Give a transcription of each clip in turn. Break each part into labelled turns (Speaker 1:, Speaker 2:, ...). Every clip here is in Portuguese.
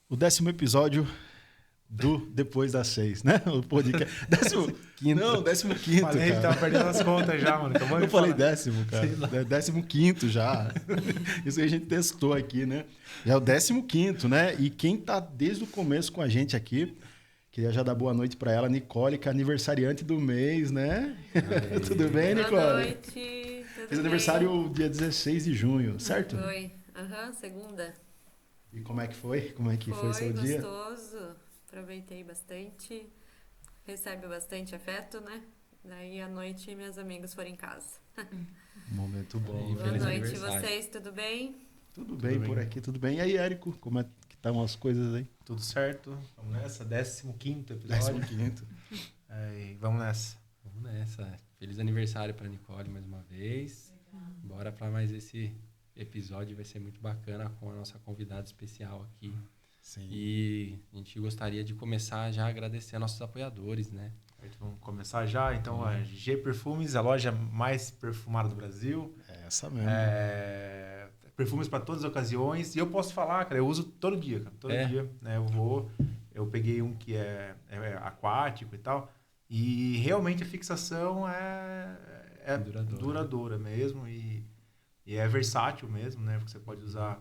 Speaker 1: O 10º episódio do Depois das 6, né? O podcast. 15º. Não, 15º.
Speaker 2: Falei que tava perdendo as contas já, mano.
Speaker 1: Eu falei 10º, cara. 15º já. Isso aí a gente testou aqui, né? Já é o 15º, né? E quem tá desde o começo com a gente aqui, queria já dar boa noite para ela, Nicole, que é aniversariante do mês, né? Tudo bem, Nicole?
Speaker 3: Boa noite.
Speaker 1: Fez aniversário dia 16 de junho, certo?
Speaker 3: Foi. Segunda.
Speaker 1: E como é que foi? Como é que foi seu dia?
Speaker 3: Foi gostoso. Aproveitei bastante. Recebe bastante afeto, né? Daí à noite meus amigos foram em casa.
Speaker 1: Momento bom.
Speaker 3: Boa noite, vocês, tudo bem?
Speaker 1: Tudo bem por aqui, tudo bem. E aí, Érico, como é que estão as coisas aí?
Speaker 2: Tudo certo. Vamos nessa. 15º episódio.
Speaker 1: 15º.
Speaker 2: Vamos nessa.
Speaker 4: Vamos nessa. Feliz aniversário para Nicole mais uma vez. Bora para mais esse episódio, vai ser muito bacana com a nossa convidada especial aqui.
Speaker 1: Sim.
Speaker 4: E a gente gostaria de começar já a agradecer a nossos apoiadores, né?
Speaker 2: Vamos começar já. Então, a G Perfumes, a loja mais perfumada do Brasil.
Speaker 1: É essa mesmo.
Speaker 2: Perfumes para todas as ocasiões. E eu posso falar, cara, eu uso todo dia, cara. Todo dia, né? Eu peguei um que é aquático e tal. E realmente a fixação é duradoura mesmo. E é versátil mesmo, né? Porque você pode usar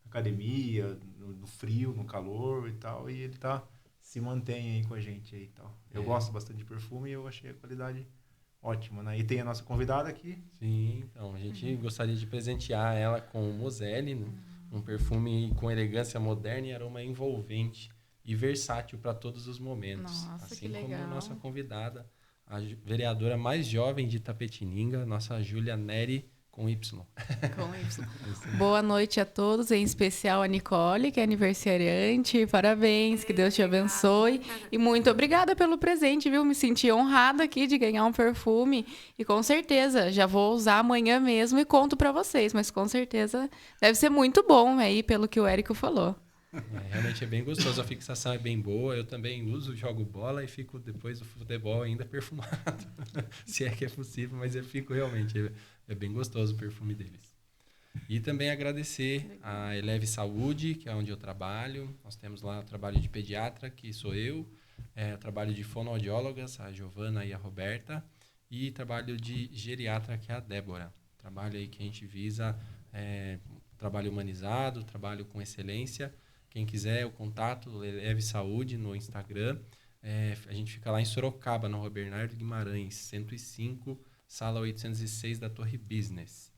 Speaker 2: na academia, no frio, no calor e tal. E ele se mantém aí com a gente aí e tal. Eu gosto bastante de perfume e eu achei a qualidade ótima, né? E tem a nossa convidada aqui.
Speaker 4: Sim, então a gente gostaria de presentear ela com o Moselle, né? Um perfume com elegância moderna e aroma envolvente e versátil para todos os momentos.
Speaker 5: Nossa,
Speaker 4: assim
Speaker 5: que legal.
Speaker 4: como nossa convidada, a vereadora mais jovem de Itapetininga, nossa Júlia Neri, com Y.
Speaker 5: Com Y. Boa noite a todos, em especial a Nicole, que é aniversariante. Parabéns, que Deus te abençoe. E muito obrigada pelo presente, viu? Me senti honrada aqui de ganhar um perfume. E com certeza, já vou usar amanhã mesmo e conto pra vocês. Mas com certeza deve ser muito bom aí, pelo que o Érico falou.
Speaker 4: Realmente é bem gostoso, a fixação é bem boa. Eu também uso, jogo bola e fico depois do futebol ainda perfumado. Se é que é possível, mas eu fico realmente... É bem gostoso o perfume deles. E também agradecer a Eleve Saúde, que é onde eu trabalho. Nós temos lá o trabalho de pediatra, que sou eu. Trabalho de fonoaudiólogas, a Giovana e a Roberta. E trabalho de geriatra, que é a Débora. Trabalho aí que a gente visa trabalho humanizado, trabalho com excelência. Quem quiser o contato, Eleve Saúde no Instagram. A gente fica lá em Sorocaba, na Rua Bernardo Guimarães, 105, Sala 806 da Torre Business.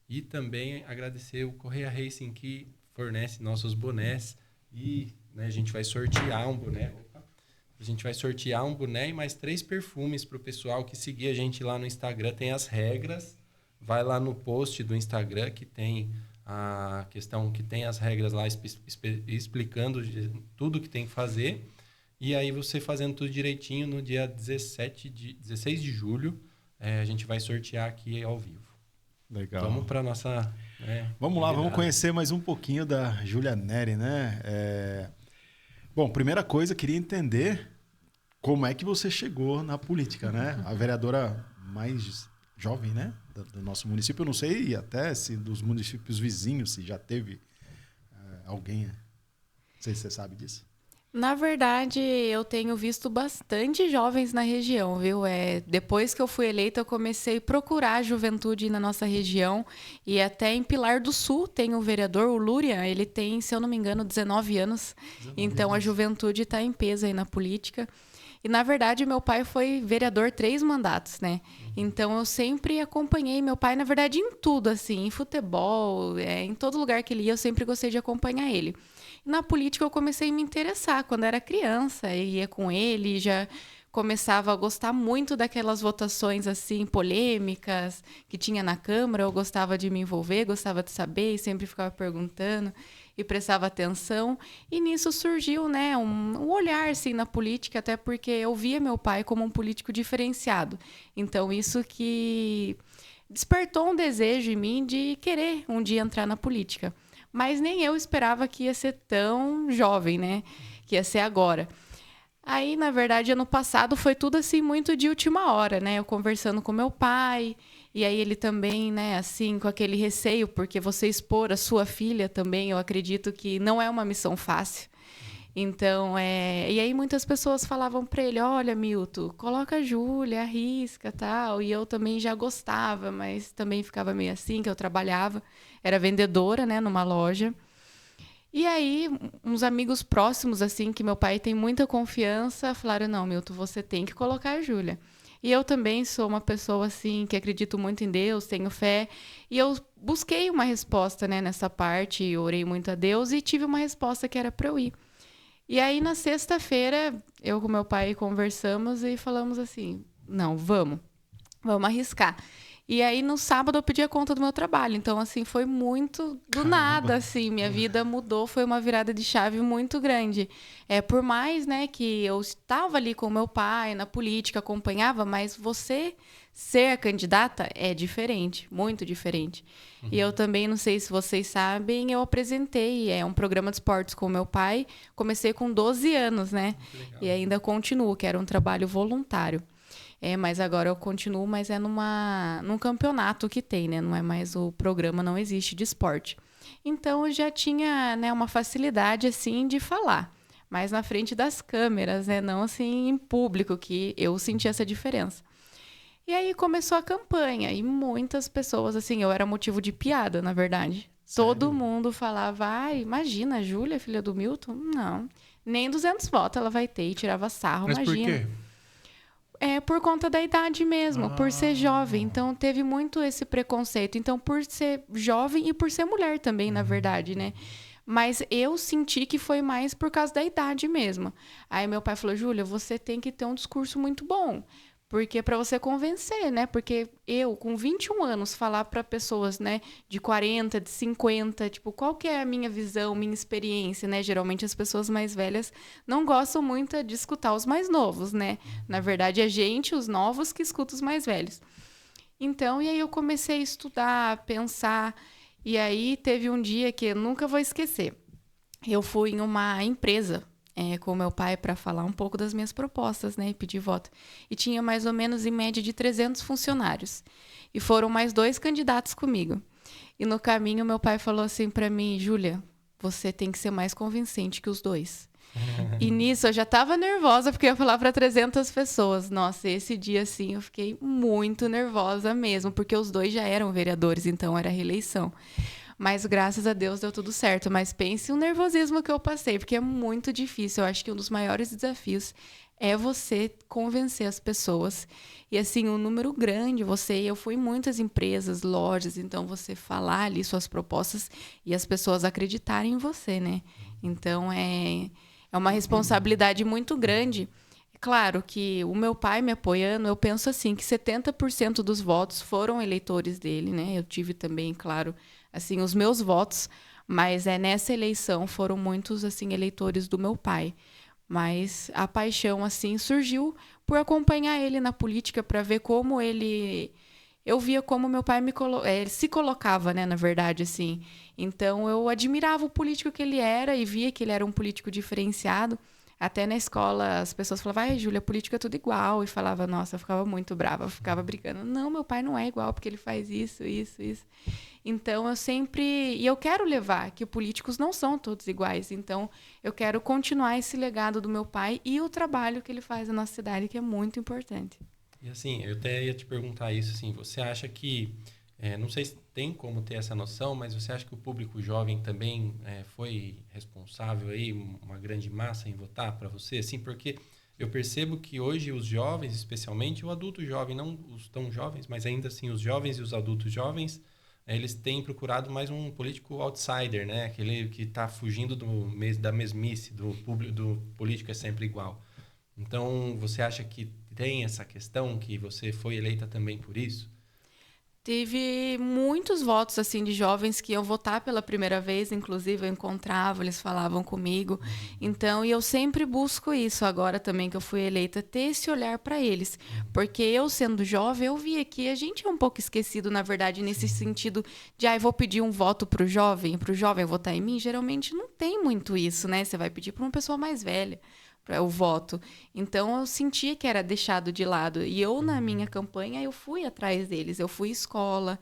Speaker 4: E também agradecer o Correia Racing, que fornece nossos bonés. E a gente vai sortear um boné. A gente vai sortear um boné e mais 3 perfumes para o pessoal que seguir a gente lá no Instagram. Tem as regras. Vai lá no post do Instagram, que tem a questão, que tem as regras lá explicando tudo que tem que fazer. E aí você fazendo tudo direitinho, no dia 16 de julho, a gente vai sortear aqui ao vivo.
Speaker 1: Legal.
Speaker 4: Vamos para nossa...
Speaker 1: vamos lá, vamos conhecer mais um pouquinho da Júlia Neri, né? Bom, primeira coisa, queria entender como é que você chegou na política, né? A vereadora mais jovem, né? Do nosso município. Eu não sei até se dos municípios vizinhos, se já teve alguém. Não sei se você sabe disso.
Speaker 5: Na verdade, eu tenho visto bastante jovens na região, viu? Depois que eu fui eleita, eu comecei a procurar a juventude na nossa região. E até em Pilar do Sul tem o vereador, o Lúria. Ele tem, se eu não me engano, 19 anos. Então, a juventude está em peso aí na política. E, na verdade, meu pai foi vereador 3 mandatos, né? Então, eu sempre acompanhei meu pai, na verdade, em tudo, assim. Em futebol, em todo lugar que ele ia, eu sempre gostei de acompanhar ele. Na política eu comecei a me interessar quando era criança, ia com ele, já começava a gostar muito daquelas votações assim polêmicas que tinha na Câmara, eu gostava de me envolver, gostava de saber e sempre ficava perguntando e prestava atenção. E nisso surgiu, né, um olhar assim, na política, até porque eu via meu pai como um político diferenciado. Então isso que despertou um desejo em mim de querer um dia entrar na política. Mas nem eu esperava que ia ser tão jovem, né? Que ia ser agora. Aí, na verdade, ano passado foi tudo assim muito de última hora, né? Eu conversando com meu pai, e aí ele também, né, assim, com aquele receio, porque você expor a sua filha também, eu acredito que não é uma missão fácil. Então, e aí muitas pessoas falavam para ele, olha, Milton, coloca a Júlia, arrisca, tal. E eu também já gostava, mas também ficava meio assim, que eu trabalhava, era vendedora, né, numa loja. E aí, uns amigos próximos, assim, que meu pai tem muita confiança, falaram, não, Milton, você tem que colocar a Júlia. E eu também sou uma pessoa, assim, que acredito muito em Deus, tenho fé. E eu busquei uma resposta, né, nessa parte, orei muito a Deus e tive uma resposta que era para eu ir. E aí, na sexta-feira, eu com meu pai conversamos e falamos assim, não, vamos arriscar. E aí, no sábado, eu pedi a conta do meu trabalho. Então, assim, foi muito do nada, assim. Minha vida mudou, foi uma virada de chave muito grande. Por mais, né, que eu estava ali com meu pai, na política, acompanhava, mas você ser a candidata é diferente, muito diferente. E eu também, não sei se vocês sabem, eu apresentei um programa de esportes com meu pai. Comecei com 12 anos, né? E ainda continuo, que era um trabalho voluntário. Mas agora eu continuo, mas num campeonato que tem, né? Não é mais o programa, não existe de esporte. Então eu já tinha, né, uma facilidade assim de falar, mas na frente das câmeras, né? Não assim em público, que eu senti essa diferença. E aí começou a campanha e muitas pessoas, assim, eu era motivo de piada, na verdade. Sério? Todo mundo falava, imagina, a Júlia, filha do Milton? Não, nem 200 votos ela vai ter, e tirava sarro,
Speaker 2: Mas
Speaker 5: imagina.
Speaker 2: por quê?
Speaker 5: Por conta da idade mesmo, por ser jovem. Então, teve muito esse preconceito. Então, por ser jovem e por ser mulher também, na verdade, né? Mas eu senti que foi mais por causa da idade mesmo. Aí meu pai falou, Júlia, você tem que ter um discurso muito bom. Porque para você convencer, né? Porque eu, com 21 anos, falar para pessoas, né, de 40, de 50, tipo, qual que é a minha visão, minha experiência, né? Geralmente as pessoas mais velhas não gostam muito de escutar os mais novos, né? Na verdade, é gente, os novos, que escuta os mais velhos. Então, e aí eu comecei a estudar, a pensar, e aí teve um dia que eu nunca vou esquecer. Eu fui em uma empresa com meu pai para falar um pouco das minhas propostas, né, e pedir voto. E tinha mais ou menos, em média, de 300 funcionários. E foram mais 2 candidatos comigo. E no caminho, meu pai falou assim para mim, Júlia, você tem que ser mais convincente que os 2. E nisso, eu já estava nervosa, porque eu ia falar para 300 pessoas. Nossa, esse dia, assim, eu fiquei muito nervosa mesmo, porque os 2 já eram vereadores, então era reeleição. Mas, graças a Deus, deu tudo certo. Mas pense o nervosismo que eu passei, porque é muito difícil. Eu acho que um dos maiores desafios é você convencer as pessoas. E, assim, um número grande. Eu fui em muitas empresas, lojas, então você falar ali suas propostas e as pessoas acreditarem em você, né? Então, é uma responsabilidade muito grande. Claro que o meu pai me apoiando, eu penso assim, que 70% dos votos foram eleitores dele, né? Eu tive também, claro, assim, os meus votos, mas nessa eleição foram muitos, assim, eleitores do meu pai. Mas a paixão, assim, surgiu por acompanhar ele na política, para ver como ele... Eu via como meu pai ele se colocava, né, na verdade, assim. Então, eu admirava o político que ele era e via que ele era um político diferenciado. Até na escola, as pessoas falavam, Júlia, política é tudo igual. E falava, nossa, eu ficava muito brava, eu ficava brigando. Não, meu pai não é igual, porque ele faz isso, isso, isso. Então, eu sempre... E eu quero levar que políticos não são todos iguais. Então, eu quero continuar esse legado do meu pai e o trabalho que ele faz na nossa cidade, que é muito importante.
Speaker 4: E assim, eu até ia te perguntar isso, assim, você acha que... não sei se tem como ter essa noção, mas você acha que o público jovem também foi responsável aí, uma grande massa em votar para você? Assim, porque eu percebo que hoje os jovens, especialmente o adulto jovem, não os tão jovens, mas ainda assim os jovens e os adultos jovens, eles têm procurado mais um político outsider, né? Aquele que está fugindo da mesmice, do político é sempre igual. Então, você acha que tem essa questão, que você foi eleita também por isso?
Speaker 5: Teve muitos votos, assim, de jovens que iam votar pela primeira vez, inclusive eu encontrava, eles falavam comigo. Então, e eu sempre busco isso agora também, que eu fui eleita, ter esse olhar para eles. Porque eu, sendo jovem, eu via que a gente é um pouco esquecido, na verdade, nesse sentido de, vou pedir um voto pro jovem votar em mim. Geralmente não tem muito isso, né? Você vai pedir para uma pessoa mais velha o voto. Então, eu sentia que era deixado de lado. E eu, na minha campanha, eu fui atrás deles. Eu fui à escola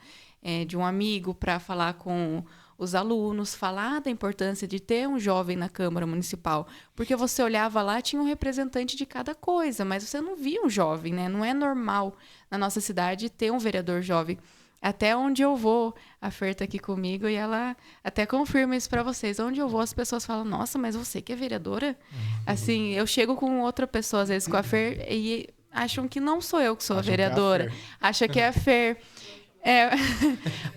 Speaker 5: de um amigo para falar com os alunos, falar da importância de ter um jovem na Câmara Municipal. Porque você olhava lá, tinha um representante de cada coisa, mas você não via um jovem, né? Não é normal na nossa cidade ter um vereador jovem. Até onde eu vou, a Fer tá aqui comigo e ela até confirma isso para vocês. Onde eu vou, as pessoas falam, nossa, mas você que é vereadora? Assim, eu chego com outra pessoa, às vezes com a Fer, e acham que não sou eu que sou a vereadora. Acha que é a Fer.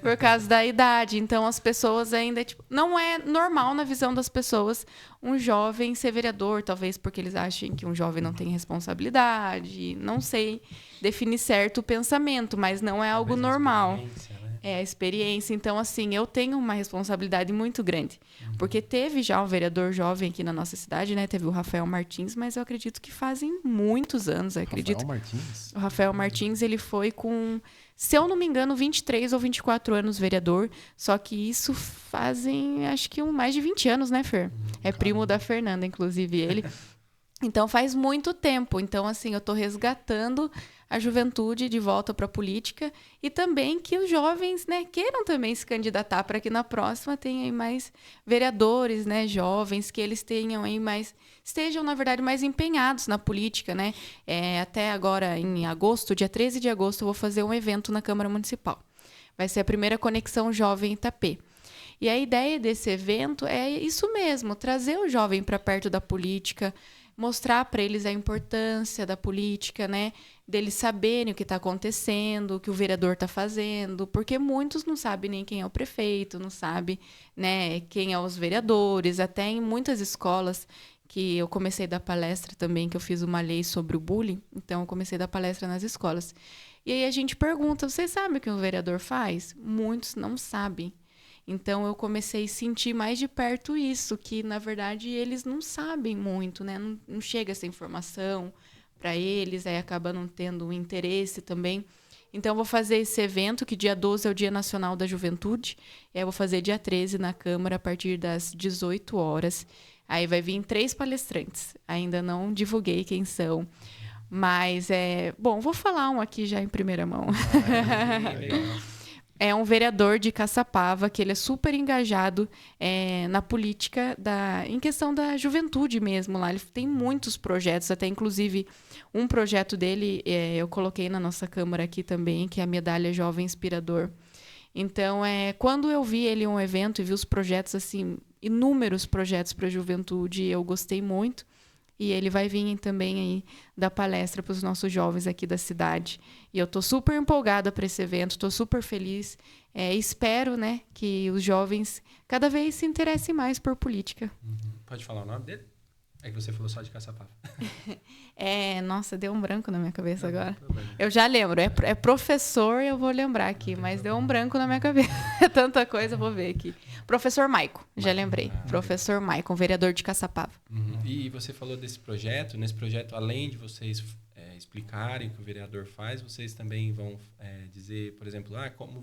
Speaker 5: Por causa da idade. Então, as pessoas ainda... Tipo, não é normal na visão das pessoas um jovem ser vereador, talvez porque eles achem que um jovem não tem responsabilidade. Não sei definir certo o pensamento, mas não é algo normal. É a experiência. Então, assim, eu tenho uma responsabilidade muito grande. Porque teve já um vereador jovem aqui na nossa cidade, né? Teve o Rafael Martins, mas eu acredito que fazem muitos anos.
Speaker 1: Rafael Martins?
Speaker 5: O Rafael Martins, ele foi com, se eu não me engano, 23 ou 24 anos vereador. Só que isso fazem, acho que mais de 20 anos, né, Fer? É primo da Fernanda, inclusive, ele. Então, faz muito tempo. Então, assim, eu estou resgatando a juventude de volta para a política e também que os jovens, né, queiram também se candidatar para que na próxima tenha aí mais vereadores, né, jovens, que eles tenham aí mais, estejam, na verdade, mais empenhados na política, né? Até agora, em agosto, dia 13 de agosto, eu vou fazer um evento na Câmara Municipal. Vai ser a primeira Conexão Jovem Itapê. E a ideia desse evento é isso mesmo, trazer o jovem para perto da política, mostrar para eles a importância da política, né? Deles saberem o que está acontecendo, o que o vereador está fazendo, porque muitos não sabem nem quem é o prefeito, não sabem, né, quem é os vereadores. Até em muitas escolas que eu comecei a dar palestra também, que eu fiz uma lei sobre o bullying, então eu comecei a dar palestra nas escolas. E aí a gente pergunta, vocês sabem o que um vereador faz? Muitos não sabem. Então, eu comecei a sentir mais de perto isso, que, na verdade, eles não sabem muito, né? Não chega essa informação para eles, aí acaba não tendo um interesse também. Então, eu vou fazer esse evento, que dia 12 é o Dia Nacional da Juventude, e aí eu vou fazer dia 13 na Câmara, a partir das 18 horas. Aí vai vir 3 palestrantes. Ainda não divulguei quem são. Mas, bom, vou falar um aqui já em primeira mão. É um vereador de Caçapava, que ele é super engajado na política, em questão da juventude mesmo lá. Ele tem muitos projetos, até inclusive um projeto dele eu coloquei na nossa Câmara aqui também, que é a Medalha Jovem Inspirador. Então, quando eu vi ele em um evento e vi os projetos, assim, inúmeros projetos para a juventude, eu gostei muito. E ele vai vir também aí dar palestra para os nossos jovens aqui da cidade. E eu estou super empolgada para esse evento, estou super feliz. Espero, né, que os jovens cada vez se interessem mais por política.
Speaker 4: Pode falar o nome dele? É que você falou só de Caçapava.
Speaker 5: Nossa, deu um branco na minha cabeça agora. Eu já lembro, é professor, eu vou lembrar aqui, mas deu um branco na minha cabeça. É tanta coisa, eu vou ver aqui. Professor Maico, já lembrei. Professor Maico, vereador de Caçapava.
Speaker 4: E você falou desse projeto. Nesse projeto, além de vocês explicarem o que o vereador faz, vocês também vão dizer, por exemplo,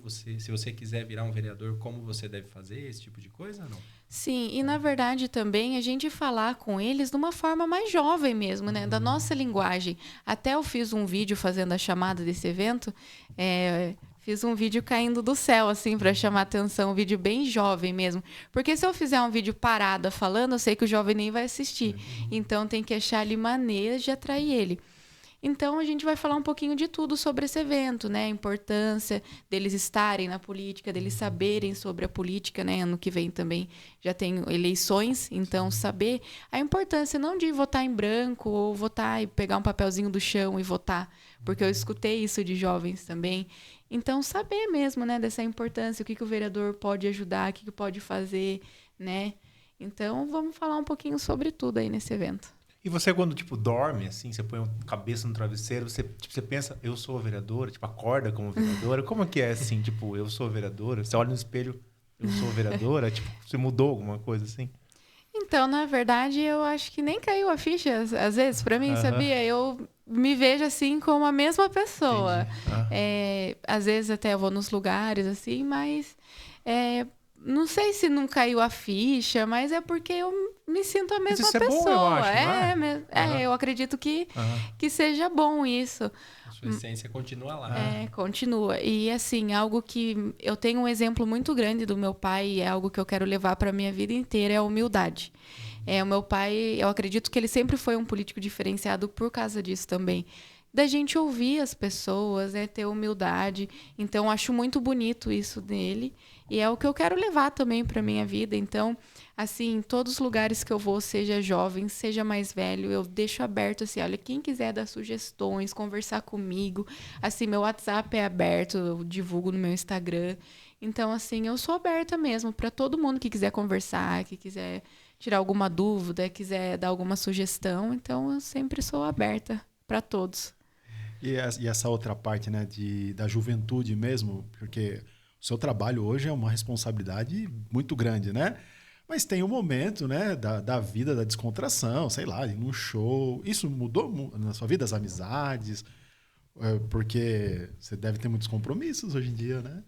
Speaker 4: se você quiser virar um vereador, como você deve fazer, esse tipo de coisa, não?
Speaker 5: Sim, e na verdade também a gente falar com eles de uma forma mais jovem mesmo, né? Da nossa linguagem. Até eu fiz um vídeo fazendo a chamada desse evento, fiz um vídeo caindo do céu, assim, para chamar atenção, um vídeo bem jovem mesmo. Porque se eu fizer um vídeo parada falando, eu sei que o jovem nem vai assistir. Então tem que achar ali maneiras de atrair ele. Então, a gente vai falar um pouquinho de tudo sobre esse evento, né? A importância deles estarem na política, deles saberem sobre a política, né? Ano que vem também já tem eleições, então saber a importância não de votar em branco ou votar e pegar um papelzinho do chão e votar, porque eu escutei isso de jovens também. Então, saber mesmo, né? Dessa importância, o que o vereador pode ajudar, o que pode fazer, né? Então, vamos falar um pouquinho sobre tudo aí nesse evento.
Speaker 2: E você, quando, dorme, assim, você põe a cabeça no travesseiro, você pensa, eu sou vereadora, acorda como vereadora. Como é que é, assim, eu sou vereadora? Você olha no espelho, eu sou vereadora? Você mudou alguma coisa, assim?
Speaker 5: Então, na verdade, eu acho que nem caiu a ficha, às vezes, pra mim, sabia? Eu me vejo, assim, como a mesma pessoa. Às vezes, até eu vou nos lugares, assim, mas... não sei se não caiu a ficha, mas é porque me sinto a
Speaker 2: Mas
Speaker 5: mesma
Speaker 2: isso é bom,
Speaker 5: pessoa.
Speaker 2: eu acho, não é?
Speaker 5: Eu acredito que seja bom isso.
Speaker 4: A sua essência continua lá.
Speaker 5: Continua. E assim, algo que eu tenho um exemplo muito grande do meu pai e é algo que eu quero levar para minha vida inteira é a humildade. O meu pai, eu acredito que ele sempre foi um político diferenciado por causa disso também. Da gente ouvir as pessoas, ter humildade. Então, acho muito bonito isso dele. E é o que eu quero levar também para minha vida. Então, assim, em todos os lugares que eu vou, seja jovem, seja mais velho, eu deixo aberto, assim, olha, quem quiser dar sugestões, conversar comigo, assim, meu WhatsApp é aberto, eu divulgo no meu Instagram. Então, assim, eu sou aberta mesmo para todo mundo que quiser conversar, que quiser tirar alguma dúvida, quiser dar alguma sugestão. Então, eu sempre sou aberta para todos.
Speaker 1: E essa outra parte, né, da juventude mesmo, porque o seu trabalho hoje é uma responsabilidade muito grande, né? Mas tem um momento, né, da vida, da descontração, sei lá, ir num show. Isso mudou na sua vida, as amizades? Porque você deve ter muitos compromissos hoje em dia, né?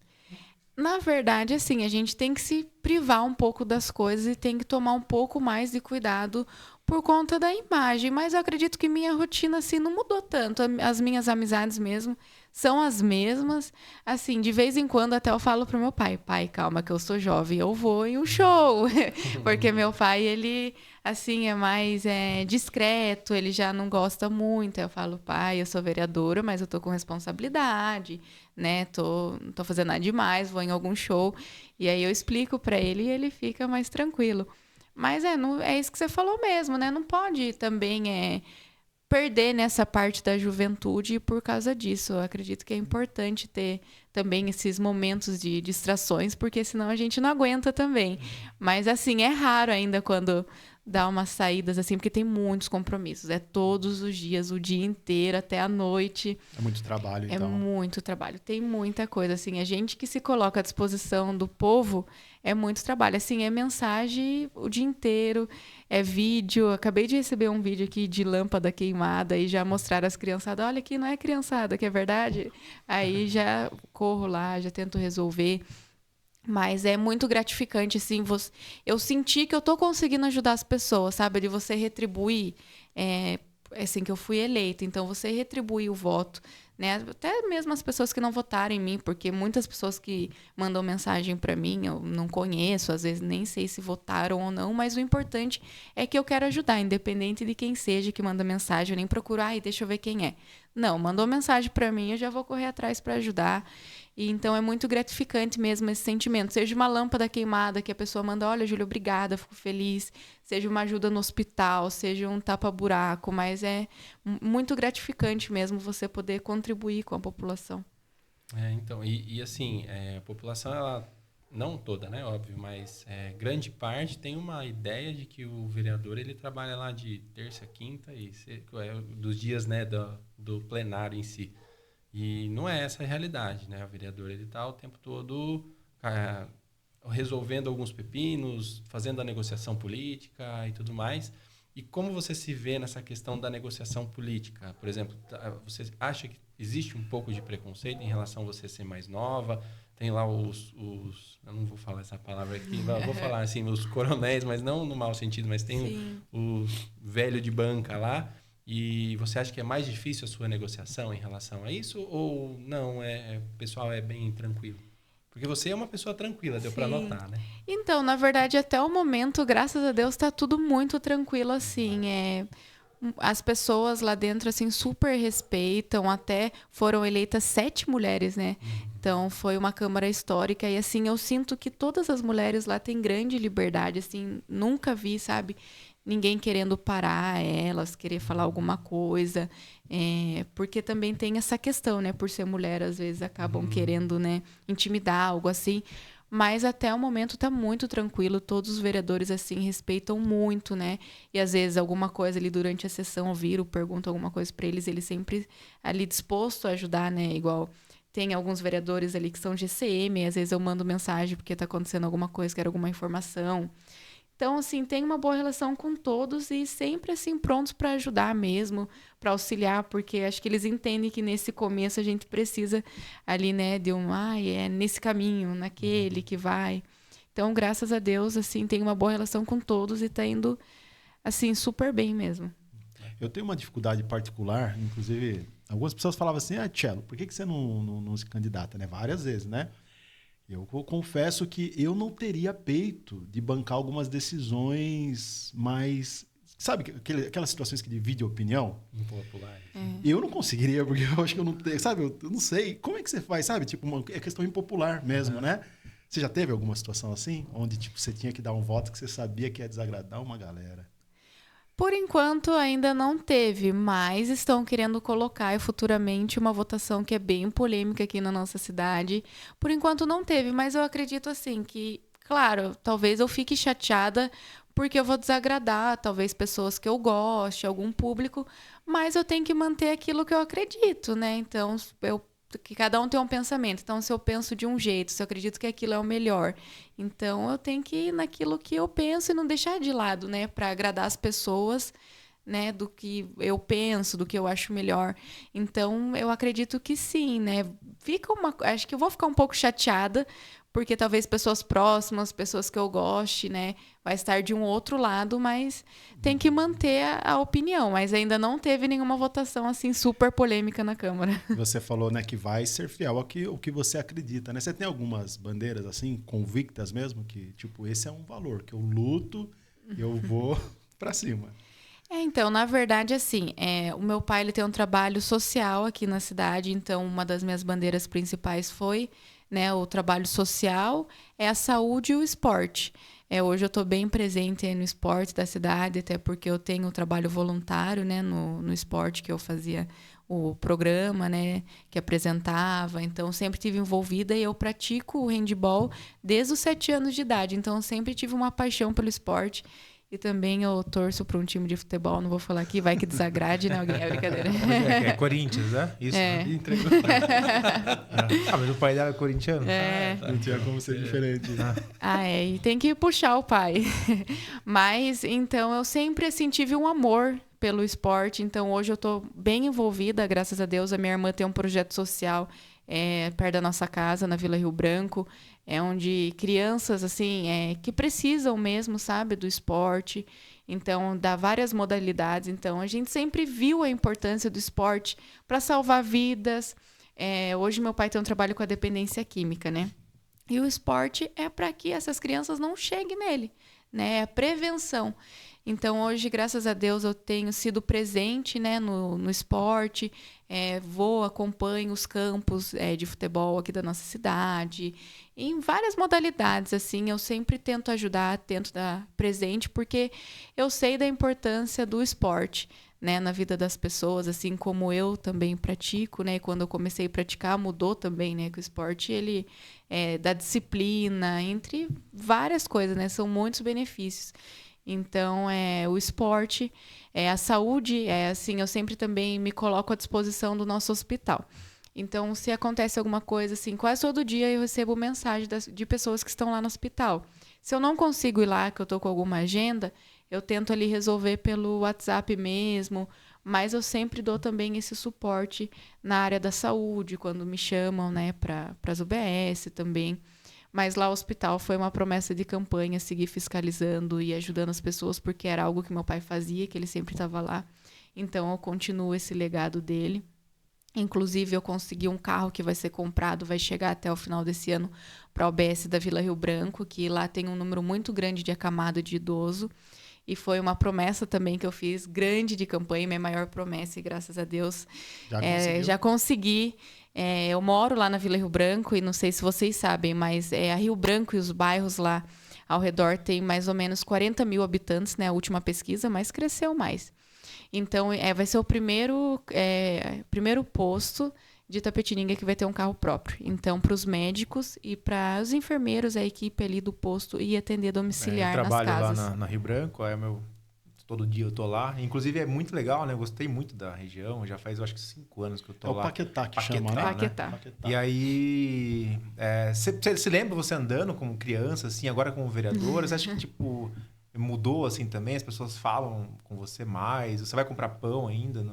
Speaker 5: Na verdade, assim, a gente tem que se privar um pouco das coisas e tem que tomar um pouco mais de cuidado por conta da imagem. Mas eu acredito que minha rotina, assim, não mudou tanto. As minhas amizades mesmo são as mesmas. Assim, de vez em quando até eu falo pro meu pai, calma que eu sou jovem, eu vou em um show. Porque meu pai, ele, assim, é mais discreto, ele já não gosta muito. Eu falo, pai, eu sou vereadora, mas eu tô com responsabilidade, né? Não tô fazendo nada demais, vou em algum show. E aí eu explico para ele e ele fica mais tranquilo. Mas é isso que você falou mesmo, né? Não pode também perder nessa parte da juventude por causa disso. Eu acredito que é importante ter também esses momentos de distrações, porque senão a gente não aguenta também. Mas, assim, é raro ainda quando dá umas saídas, assim, porque tem muitos compromissos. É todos os dias, o dia inteiro, até a noite.
Speaker 1: É muito trabalho, então.
Speaker 5: É muito trabalho. Tem muita coisa, assim. A gente que se coloca à disposição do povo é muito trabalho. Assim, é mensagem o dia inteiro, é vídeo. Acabei de receber um vídeo aqui de lâmpada queimada e já mostraram as criançadas. Olha, aqui não é criançada, que é verdade. Aí já corro lá, já tento resolver. Mas é muito gratificante, assim, eu senti que eu tô conseguindo ajudar as pessoas, sabe? De você retribuir, assim, que eu fui eleita. Então, você retribuir o voto, né? Até mesmo as pessoas que não votaram em mim, porque muitas pessoas que mandam mensagem para mim, eu não conheço, às vezes nem sei se votaram ou não, mas o importante é que eu quero ajudar, independente de quem seja que manda mensagem, eu nem procuro, deixa eu ver quem é. Não, mandou mensagem para mim, eu já vou correr atrás para ajudar. E então é muito gratificante mesmo esse sentimento. Seja uma lâmpada queimada que a pessoa manda, olha, Júlia, obrigada, fico feliz. Seja uma ajuda no hospital, seja um tapa-buraco, mas é muito gratificante mesmo você poder contribuir com a população.
Speaker 4: Então, e assim, a população, ela, não toda, né, óbvio, mas grande parte tem uma ideia de que o vereador, ele trabalha lá de terça, quinta, dos dias, né, do plenário em si. E não é essa a realidade, né? O vereador, ele está o tempo todo resolvendo alguns pepinos, fazendo a negociação política e tudo mais. E como você se vê nessa questão da negociação política? Por exemplo, você acha que existe um pouco de preconceito em relação a você ser mais nova? Tem lá eu não vou falar essa palavra aqui, vou falar assim, os coronéis, mas não no mau sentido, mas tem o velho de banca lá. E você acha que é mais difícil a sua negociação em relação a isso? Ou não, o pessoal é bem tranquilo? Porque você é uma pessoa tranquila, deu para notar, né?
Speaker 5: Então, na verdade, até o momento, graças a Deus, está tudo muito tranquilo, assim. As pessoas lá dentro, assim, super respeitam. Até foram eleitas 7 mulheres, né? Então, foi uma Câmara histórica. E, assim, eu sinto que todas as mulheres lá têm grande liberdade, assim. Nunca vi, sabe, ninguém querendo parar elas, querer falar alguma coisa. Porque também tem essa questão, né? Por ser mulher, às vezes acabam querendo, né, intimidar, algo assim. Mas até o momento está muito tranquilo. Todos os vereadores, assim, respeitam muito, né? E às vezes alguma coisa ali durante a sessão ouviram, perguntam alguma coisa para eles, ele sempre ali disposto a ajudar, né? Igual tem alguns vereadores ali que são GCM, às vezes eu mando mensagem porque está acontecendo alguma coisa, quero alguma informação. Então, assim, tem uma boa relação com todos e sempre, assim, prontos para ajudar mesmo, para auxiliar, porque acho que eles entendem que nesse começo a gente precisa ali, né, de é nesse caminho, naquele que vai. Então, graças a Deus, assim, tenho uma boa relação com todos e tá indo, assim, super bem mesmo.
Speaker 1: Eu tenho uma dificuldade particular, inclusive, algumas pessoas falavam assim, Tchelo, por que você não se candidata, né? Várias vezes, né? Eu confesso que eu não teria peito de bancar algumas decisões mais... Sabe aquelas situações que dividem opinião?
Speaker 4: Impopulares.
Speaker 1: Eu não conseguiria, porque eu acho que eu não tenho... Sabe, eu não sei. Como é que você faz, sabe? Tipo, é questão impopular mesmo, né? Você já teve alguma situação assim? Onde tipo, você tinha que dar um voto que você sabia que ia desagradar uma galera?
Speaker 5: Por enquanto ainda não teve, mas estão querendo colocar futuramente uma votação que é bem polêmica aqui na nossa cidade. Por enquanto não teve, mas eu acredito assim que, claro, talvez eu fique chateada porque eu vou desagradar, talvez pessoas que eu goste, algum público, mas eu tenho que manter aquilo que eu acredito, né? Então, que cada um tem um pensamento. Então, se eu penso de um jeito, se eu acredito que aquilo é o melhor, então eu tenho que ir naquilo que eu penso e não deixar de lado, né, para agradar as pessoas, né, do que eu penso, do que eu acho melhor. Então, eu acredito que sim, né? Acho que eu vou ficar um pouco chateada, porque talvez pessoas próximas, pessoas que eu goste, né, vai estar de um outro lado, mas tem que manter a opinião. Mas ainda não teve nenhuma votação assim super polêmica na Câmara.
Speaker 1: Você falou, né, que vai ser fiel ao que você acredita, né? Você tem algumas bandeiras assim convictas mesmo que tipo esse é um valor que eu luto, eu vou para cima.
Speaker 5: Então, na verdade, assim, o meu pai ele tem um trabalho social aqui na cidade, então uma das minhas bandeiras principais foi, né, o trabalho social, a saúde e o esporte. Hoje eu estou bem presente no esporte da cidade, até porque eu tenho um trabalho voluntário, né, no esporte que eu fazia o programa, né, que apresentava. Então, sempre estive envolvida e eu pratico o handball desde os 7 anos de idade. Então, eu sempre tive uma paixão pelo esporte. E também eu torço para um time de futebol, não vou falar aqui, vai que desagrade, né? Alguém, é brincadeira.
Speaker 2: É Corinthians, né? Isso. Entregou. Mas o pai dela é corintiano?
Speaker 1: Não tinha como ser diferente.
Speaker 5: E tem que puxar o pai. Mas, então, eu sempre assim, tive um amor pelo esporte. Então, hoje eu estou bem envolvida, graças a Deus. A minha irmã tem um projeto social perto da nossa casa, na Vila Rio Branco, onde crianças assim que precisam mesmo, sabe, do esporte. Então, dá várias modalidades. Então, a gente sempre viu a importância do esporte para salvar vidas. Hoje, meu pai tem um trabalho com a dependência química, né? E o esporte é para que essas crianças não cheguem nele, né? É a prevenção. Então, hoje, graças a Deus, eu tenho sido presente, né, no esporte. Acompanho os campos de futebol aqui da nossa cidade. Em várias modalidades, assim, eu sempre tento ajudar, tento dar presente, porque eu sei da importância do esporte, né, na vida das pessoas, assim como eu também pratico, né? Quando eu comecei a praticar, mudou também, né? Que o esporte, ele dá disciplina, entre várias coisas, né? São muitos benefícios. Então, o esporte, a saúde, assim, eu sempre também me coloco à disposição do nosso hospital. Então, se acontece alguma coisa, assim, quase todo dia eu recebo mensagem de pessoas que estão lá no hospital. Se eu não consigo ir lá, que eu estou com alguma agenda, eu tento ali resolver pelo WhatsApp mesmo, mas eu sempre dou também esse suporte na área da saúde, quando me chamam, né, para as UBS também. Mas lá o hospital foi uma promessa de campanha, seguir fiscalizando e ajudando as pessoas, porque era algo que meu pai fazia, que ele sempre estava lá. Então, eu continuo esse legado dele. Inclusive, eu consegui um carro que vai ser comprado, vai chegar até o final desse ano para a UBS da Vila Rio Branco, que lá tem um número muito grande de acamado de idoso. E foi uma promessa também que eu fiz, grande de campanha, minha maior promessa, e graças a Deus já consegui. Eu moro lá na Vila Rio Branco e não sei se vocês sabem, mas a Rio Branco e os bairros lá ao redor tem mais ou menos 40 mil habitantes, né? A última pesquisa, mas cresceu mais. Então, vai ser o primeiro posto de Itapetininga que vai ter um carro próprio. Então, para os médicos e para os enfermeiros, a equipe ali do posto ir atender domiciliar nas casas.
Speaker 2: Eu trabalho lá na Rio Branco, todo dia eu tô lá. Inclusive, é muito legal, né? Eu gostei muito da região. Já faz, eu acho que 5 anos que eu tô lá.
Speaker 1: É o Paquetá que chama, né?
Speaker 5: Paquetá.
Speaker 2: E aí, você lembra você andando como criança, assim, agora como vereadora? Você acha que, tipo, mudou, assim, também? As pessoas falam com você mais? Você vai comprar pão ainda?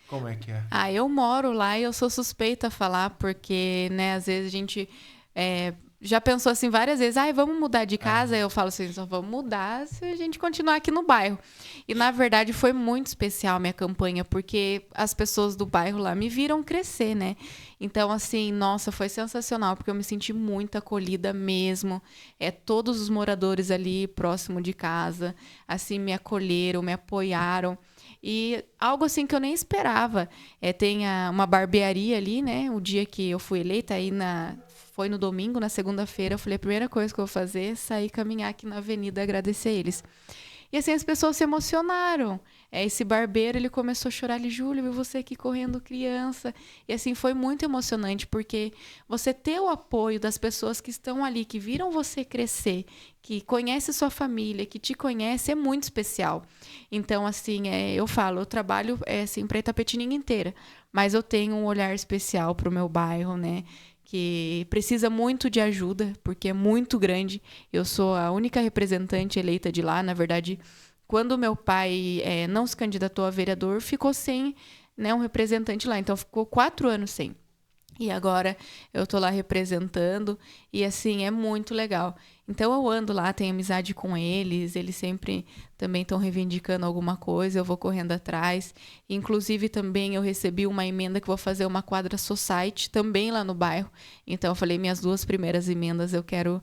Speaker 2: Como é que é?
Speaker 5: Eu moro lá e eu sou suspeita a falar, porque, né, às vezes a gente já pensou assim várias vezes, vamos mudar de casa? Eu falo assim, só vamos mudar se a gente continuar aqui no bairro. E, na verdade, foi muito especial a minha campanha, porque as pessoas do bairro lá me viram crescer, né? Então, assim, nossa, foi sensacional, porque eu me senti muito acolhida mesmo. Todos os moradores ali próximo de casa, assim, me acolheram, me apoiaram. E algo assim que eu nem esperava. Tem uma barbearia ali, né? O dia que eu fui eleita, foi no domingo, na segunda-feira, eu falei, a primeira coisa que eu vou fazer é sair caminhar aqui na avenida e agradecer eles. E assim, as pessoas se emocionaram. Esse barbeiro, ele começou a chorar, ele, Júlia, viu você aqui correndo criança. E assim, foi muito emocionante, porque você ter o apoio das pessoas que estão ali, que viram você crescer, que conhece sua família, que te conhece, é muito especial. Então, assim, eu falo, eu trabalho assim, para Itapetininga inteira, mas eu tenho um olhar especial para o meu bairro, né? Que precisa muito de ajuda, porque é muito grande. Eu sou a única representante eleita de lá. Na verdade, quando meu pai não se candidatou a vereador, ficou sem, né, um representante lá. Então, ficou 4 anos sem. E agora eu estou lá representando e, assim, é muito legal. Então, eu ando lá, tenho amizade com eles sempre também estão reivindicando alguma coisa, eu vou correndo atrás. Inclusive, também eu recebi uma emenda que vou fazer uma quadra society também lá no bairro. Então, eu falei, minhas 2 primeiras emendas eu quero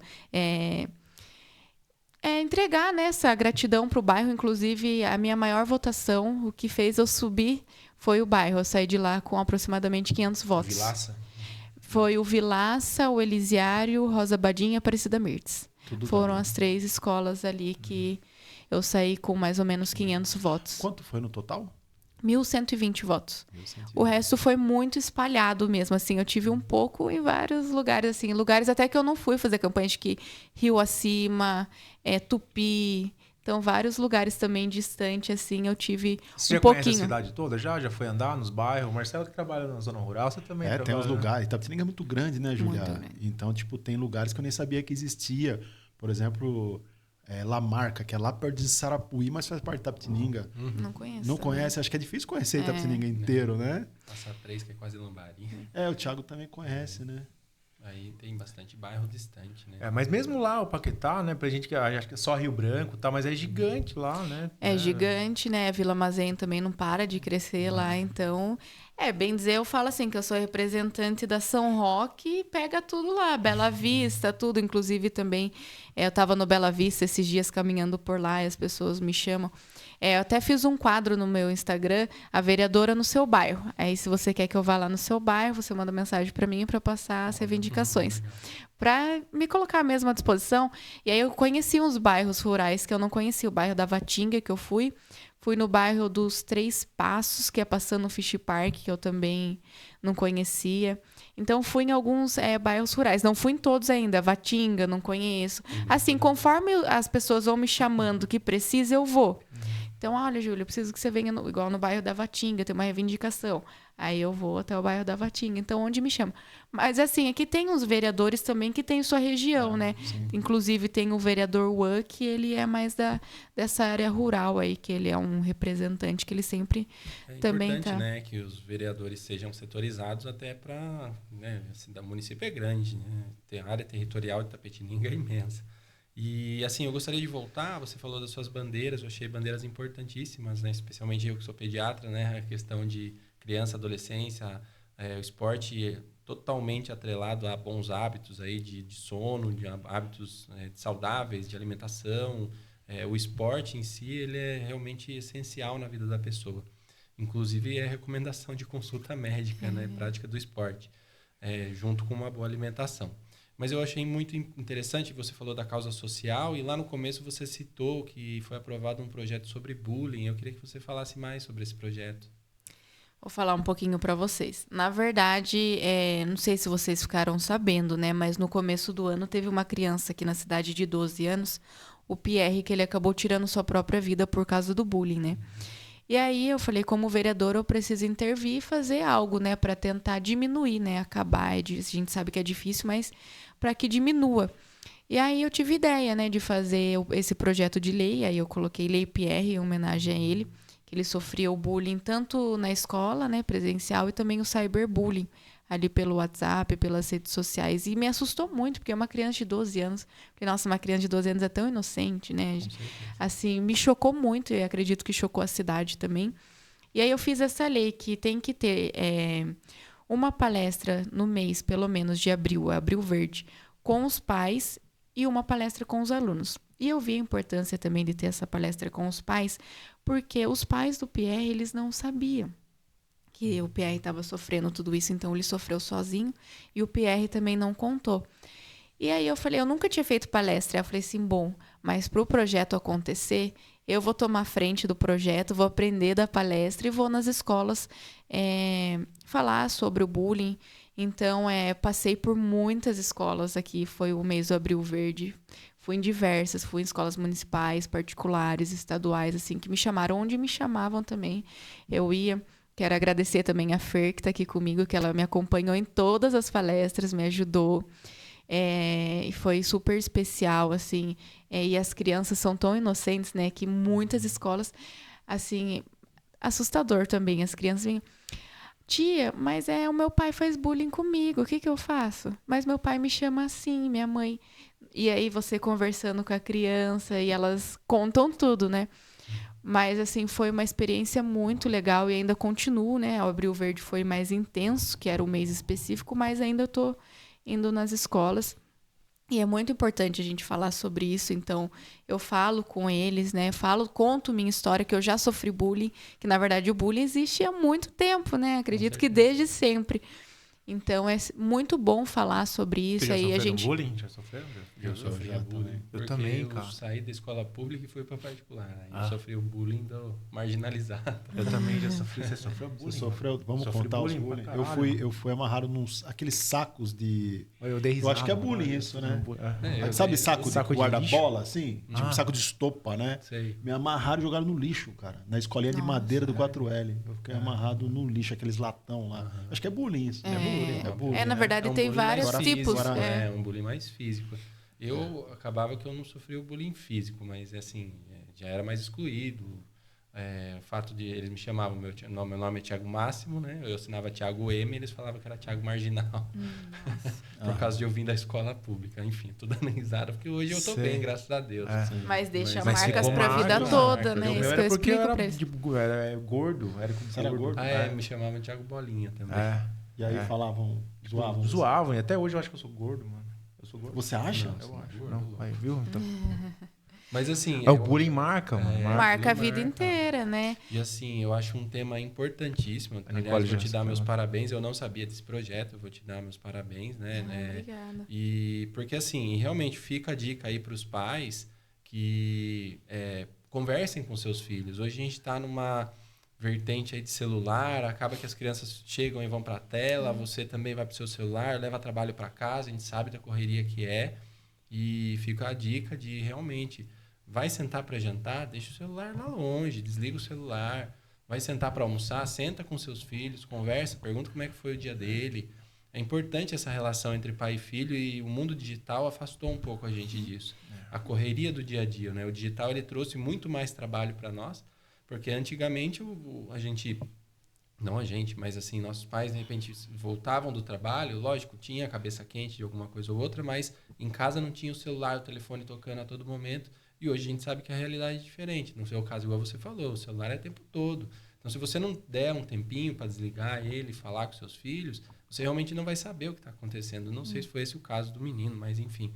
Speaker 5: entregar, né, essa gratidão para o bairro. Inclusive, a minha maior votação, o que fez eu subir, foi o bairro. Eu saí de lá com aproximadamente 500 votos.
Speaker 2: Vilaça?
Speaker 5: Foi o Vilaça, o Elisiário, Rosa Badinha e Aparecida Mirtes. Foram as 3 escolas ali que eu saí com mais ou menos 500 votos.
Speaker 1: Quanto foi no total?
Speaker 5: 1.120 votos. 1.120. O resto foi muito espalhado mesmo, assim, eu tive um pouco em vários lugares, assim, lugares até que eu não fui fazer campanha, de que Rio Acima, Tupi, então vários lugares também distante, assim, eu tive
Speaker 2: você
Speaker 5: um pouquinho.
Speaker 2: Você já conhece a cidade toda? Já foi andar nos bairros? O Marcelo que trabalha na zona rural, você também trabalha,
Speaker 1: tem uns lugares. Itapetininga é muito grande, né, Júlia? Então, tipo, tem lugares que eu nem sabia que existia. Por exemplo, Lamarca, que é lá perto de Sarapuí, mas faz parte de Itapetininga.
Speaker 5: Não conheço.
Speaker 1: Não conhece? Acho que é difícil conhecer Itapetininga inteiro, né?
Speaker 4: Passa 3, que é quase Lambari.
Speaker 1: O Thiago também conhece, né?
Speaker 4: Aí tem bastante bairro distante, né?
Speaker 2: Mas mesmo lá, o Paquetá, né? Pra gente que acha que é só Rio Branco, tá? Mas é gigante lá, né?
Speaker 5: Gigante, né? Vila Mazém também não para de crescer lá, então... bem dizer, eu falo assim, que eu sou representante da São Roque e pega tudo lá, Bela Vista, tudo. Inclusive também, eu estava no Bela Vista esses dias caminhando por lá e as pessoas me chamam. Eu até fiz um quadro no meu Instagram, a vereadora no seu bairro. Aí, se você quer que eu vá lá no seu bairro, você manda mensagem para mim para passar as reivindicações. Para me colocar mesmo à disposição. E aí eu conheci uns bairros rurais que eu não conhecia. O bairro da Vatinga, que eu fui. Fui no bairro dos 3 Passos, que é passando o Fish Park, que eu também não conhecia. Então, fui em alguns bairros rurais. Não fui em todos ainda. Vatinga, não conheço. Assim, conforme as pessoas vão me chamando que precisa, eu vou. Então, olha, Júlia, eu preciso que você venha igual no bairro da Vatinga, tem uma reivindicação. Aí eu vou até o bairro da Vatinga. Então, onde me chama? Mas, assim, aqui tem uns vereadores também que tem sua região, né? Sim. Inclusive, tem o vereador Juan, que ele é mais dessa área rural aí, que ele é um representante que ele sempre também tá...
Speaker 4: É importante, né, que os vereadores sejam setorizados até para... Né, assim, o município é grande, né? A área territorial de Itapetininga é imensa. E, assim, eu gostaria de voltar, você falou das suas bandeiras, eu achei bandeiras importantíssimas, né? Especialmente eu que sou pediatra, né? A questão de criança, adolescência, o esporte totalmente atrelado a bons hábitos aí de sono, de hábitos saudáveis, de alimentação. O esporte em si, ele é realmente essencial na vida da pessoa. Inclusive, é recomendação de consulta médica, né? Prática do esporte, junto com uma boa alimentação. Mas eu achei muito interessante, você falou da causa social e lá no começo você citou que foi aprovado um projeto sobre bullying. Eu queria que você falasse mais sobre esse projeto.
Speaker 5: Vou falar um pouquinho para vocês. Na verdade, não sei se vocês ficaram sabendo, né? Mas no começo do ano teve uma criança aqui na cidade de 12 anos, o Pierre, que ele acabou tirando sua própria vida por causa do bullying, né? E aí eu falei, como vereadora, eu preciso intervir e fazer algo, né, para tentar diminuir, né, acabar. A gente sabe que é difícil, mas para que diminua. E aí eu tive ideia, né, de fazer esse projeto de lei. Aí eu coloquei Lei Pierre em homenagem a ele, que ele sofria o bullying tanto na escola, né, presencial, e também o cyberbullying. ali pelo WhatsApp, pelas redes sociais. E me assustou muito, porque é uma criança de 12 anos. Porque, nossa, uma criança de 12 anos é tão inocente, né? Assim, me chocou muito, e acredito que chocou a cidade também. E aí eu fiz essa lei que tem que ter uma palestra no mês, pelo menos, de abril verde, com os pais e uma palestra com os alunos. E eu vi a importância também de ter essa palestra com os pais, porque os pais do Pierre, eles não sabiam que o Pierre estava sofrendo tudo isso, então ele sofreu sozinho e o Pierre também não contou. E aí eu falei, eu nunca tinha feito palestra. Eu falei assim, bom, mas para o projeto acontecer, eu vou tomar frente do projeto, vou aprender da palestra e vou nas escolas falar sobre o bullying. Então, passei por muitas escolas aqui, foi o mês do Abril Verde. Fui em diversas, fui em escolas municipais, particulares, estaduais, assim, que me chamaram, onde me chamavam também. Eu ia. Quero agradecer também a Fer, que está aqui comigo, que ela me acompanhou em todas as palestras, me ajudou. E foi super especial, assim. E as crianças são tão inocentes, né, que muitas escolas, assim, assustador também. As crianças vêm, tia, mas o meu pai faz bullying comigo, o que eu faço? Mas meu pai me chama assim, minha mãe. E aí você conversando com a criança e elas contam tudo, né? Mas, assim, foi uma experiência muito legal e ainda continuo, né? O Abril Verde foi mais intenso, que era um mês específico, mas ainda estou indo nas escolas. E é muito importante a gente falar sobre isso, então eu falo com eles, né? Conto minha história, que eu já sofri bullying, que na verdade o bullying existe há muito tempo, né? Acredito que desde sempre. Então é muito bom falar sobre isso.
Speaker 2: Você já
Speaker 5: aí a
Speaker 2: sofreu
Speaker 5: gente
Speaker 2: bullying? Já sofreu?
Speaker 4: Eu sofri bullying.
Speaker 2: Eu também, cara.
Speaker 4: Eu saí da escola pública e fui para particular. Aí eu sofri o bullying do marginalizado.
Speaker 2: Eu também já sofri. Você sofreu bullying?
Speaker 1: Você sofreu? Vamos contar os bullying. Eu fui amarrado nos aqueles sacos de... Eu acho que é bullying isso, né? Sabe saco de guarda-bola, assim? Tipo saco de estopa, né?
Speaker 4: Sei.
Speaker 1: Me amarraram e jogaram no lixo, cara. Na escolinha de madeira do 4L. Eu fiquei amarrado no lixo, aqueles latão lá. Acho que é bullying isso.
Speaker 5: É
Speaker 1: bullying,
Speaker 5: na verdade tem vários tipos.
Speaker 4: É um bullying mais físico. Eu acabava que eu não sofri o bullying físico, mas assim, já era mais excluído. O fato de eles me chamavam, meu nome é Thiago Máximo, né? Eu assinava Thiago M, eles falavam que era Thiago Marginal. Por causa de eu vir da escola pública. Enfim, tô dando risada, porque hoje eu tô bem, graças a Deus. Assim.
Speaker 5: Mas deixa marcas pra vida toda, né? Isso que eu explico pra eles.
Speaker 2: Era gordo. Era gordo.
Speaker 4: Me chamavam Thiago Bolinha também.
Speaker 1: E aí falavam, zoavam.
Speaker 2: Zoavam, e até hoje eu acho que eu sou gordo, mano. Eu sou gordo.
Speaker 1: Você acha?
Speaker 2: Não, eu acho. Não, aí, viu? Então...
Speaker 4: Mas assim...
Speaker 2: o bullying marca, mano.
Speaker 5: Marca a vida inteira, né?
Speaker 4: E assim, eu acho um tema importantíssimo. Aliás, vou te dar meus parabéns. Eu não sabia desse projeto, eu vou te dar meus parabéns, né?
Speaker 5: Obrigada.
Speaker 4: E porque assim, realmente fica a dica aí para os pais que conversem com seus filhos. Hoje a gente está numa vertente aí de celular, acaba que as crianças chegam e vão para a tela, você também vai para o seu celular, leva trabalho para casa, a gente sabe da correria que é. E fica a dica de realmente... Vai sentar para jantar, deixa o celular lá longe, desliga o celular. Vai sentar para almoçar, senta com seus filhos, conversa, pergunta como é que foi o dia dele. É importante essa relação entre pai e filho e o mundo digital afastou um pouco a gente disso. A correria do dia a dia, né? O digital ele trouxe muito mais trabalho para nós, porque antigamente mas assim, nossos pais de repente voltavam do trabalho, lógico, tinha a cabeça quente de alguma coisa ou outra, mas em casa não tinha o celular, o telefone tocando a todo momento. E hoje a gente sabe que a realidade é diferente. No seu caso, igual você falou, o celular é o tempo todo. Então, se você não der um tempinho para desligar ele e falar com seus filhos, você realmente não vai saber o que está acontecendo. Não sei se foi esse o caso do menino, mas enfim.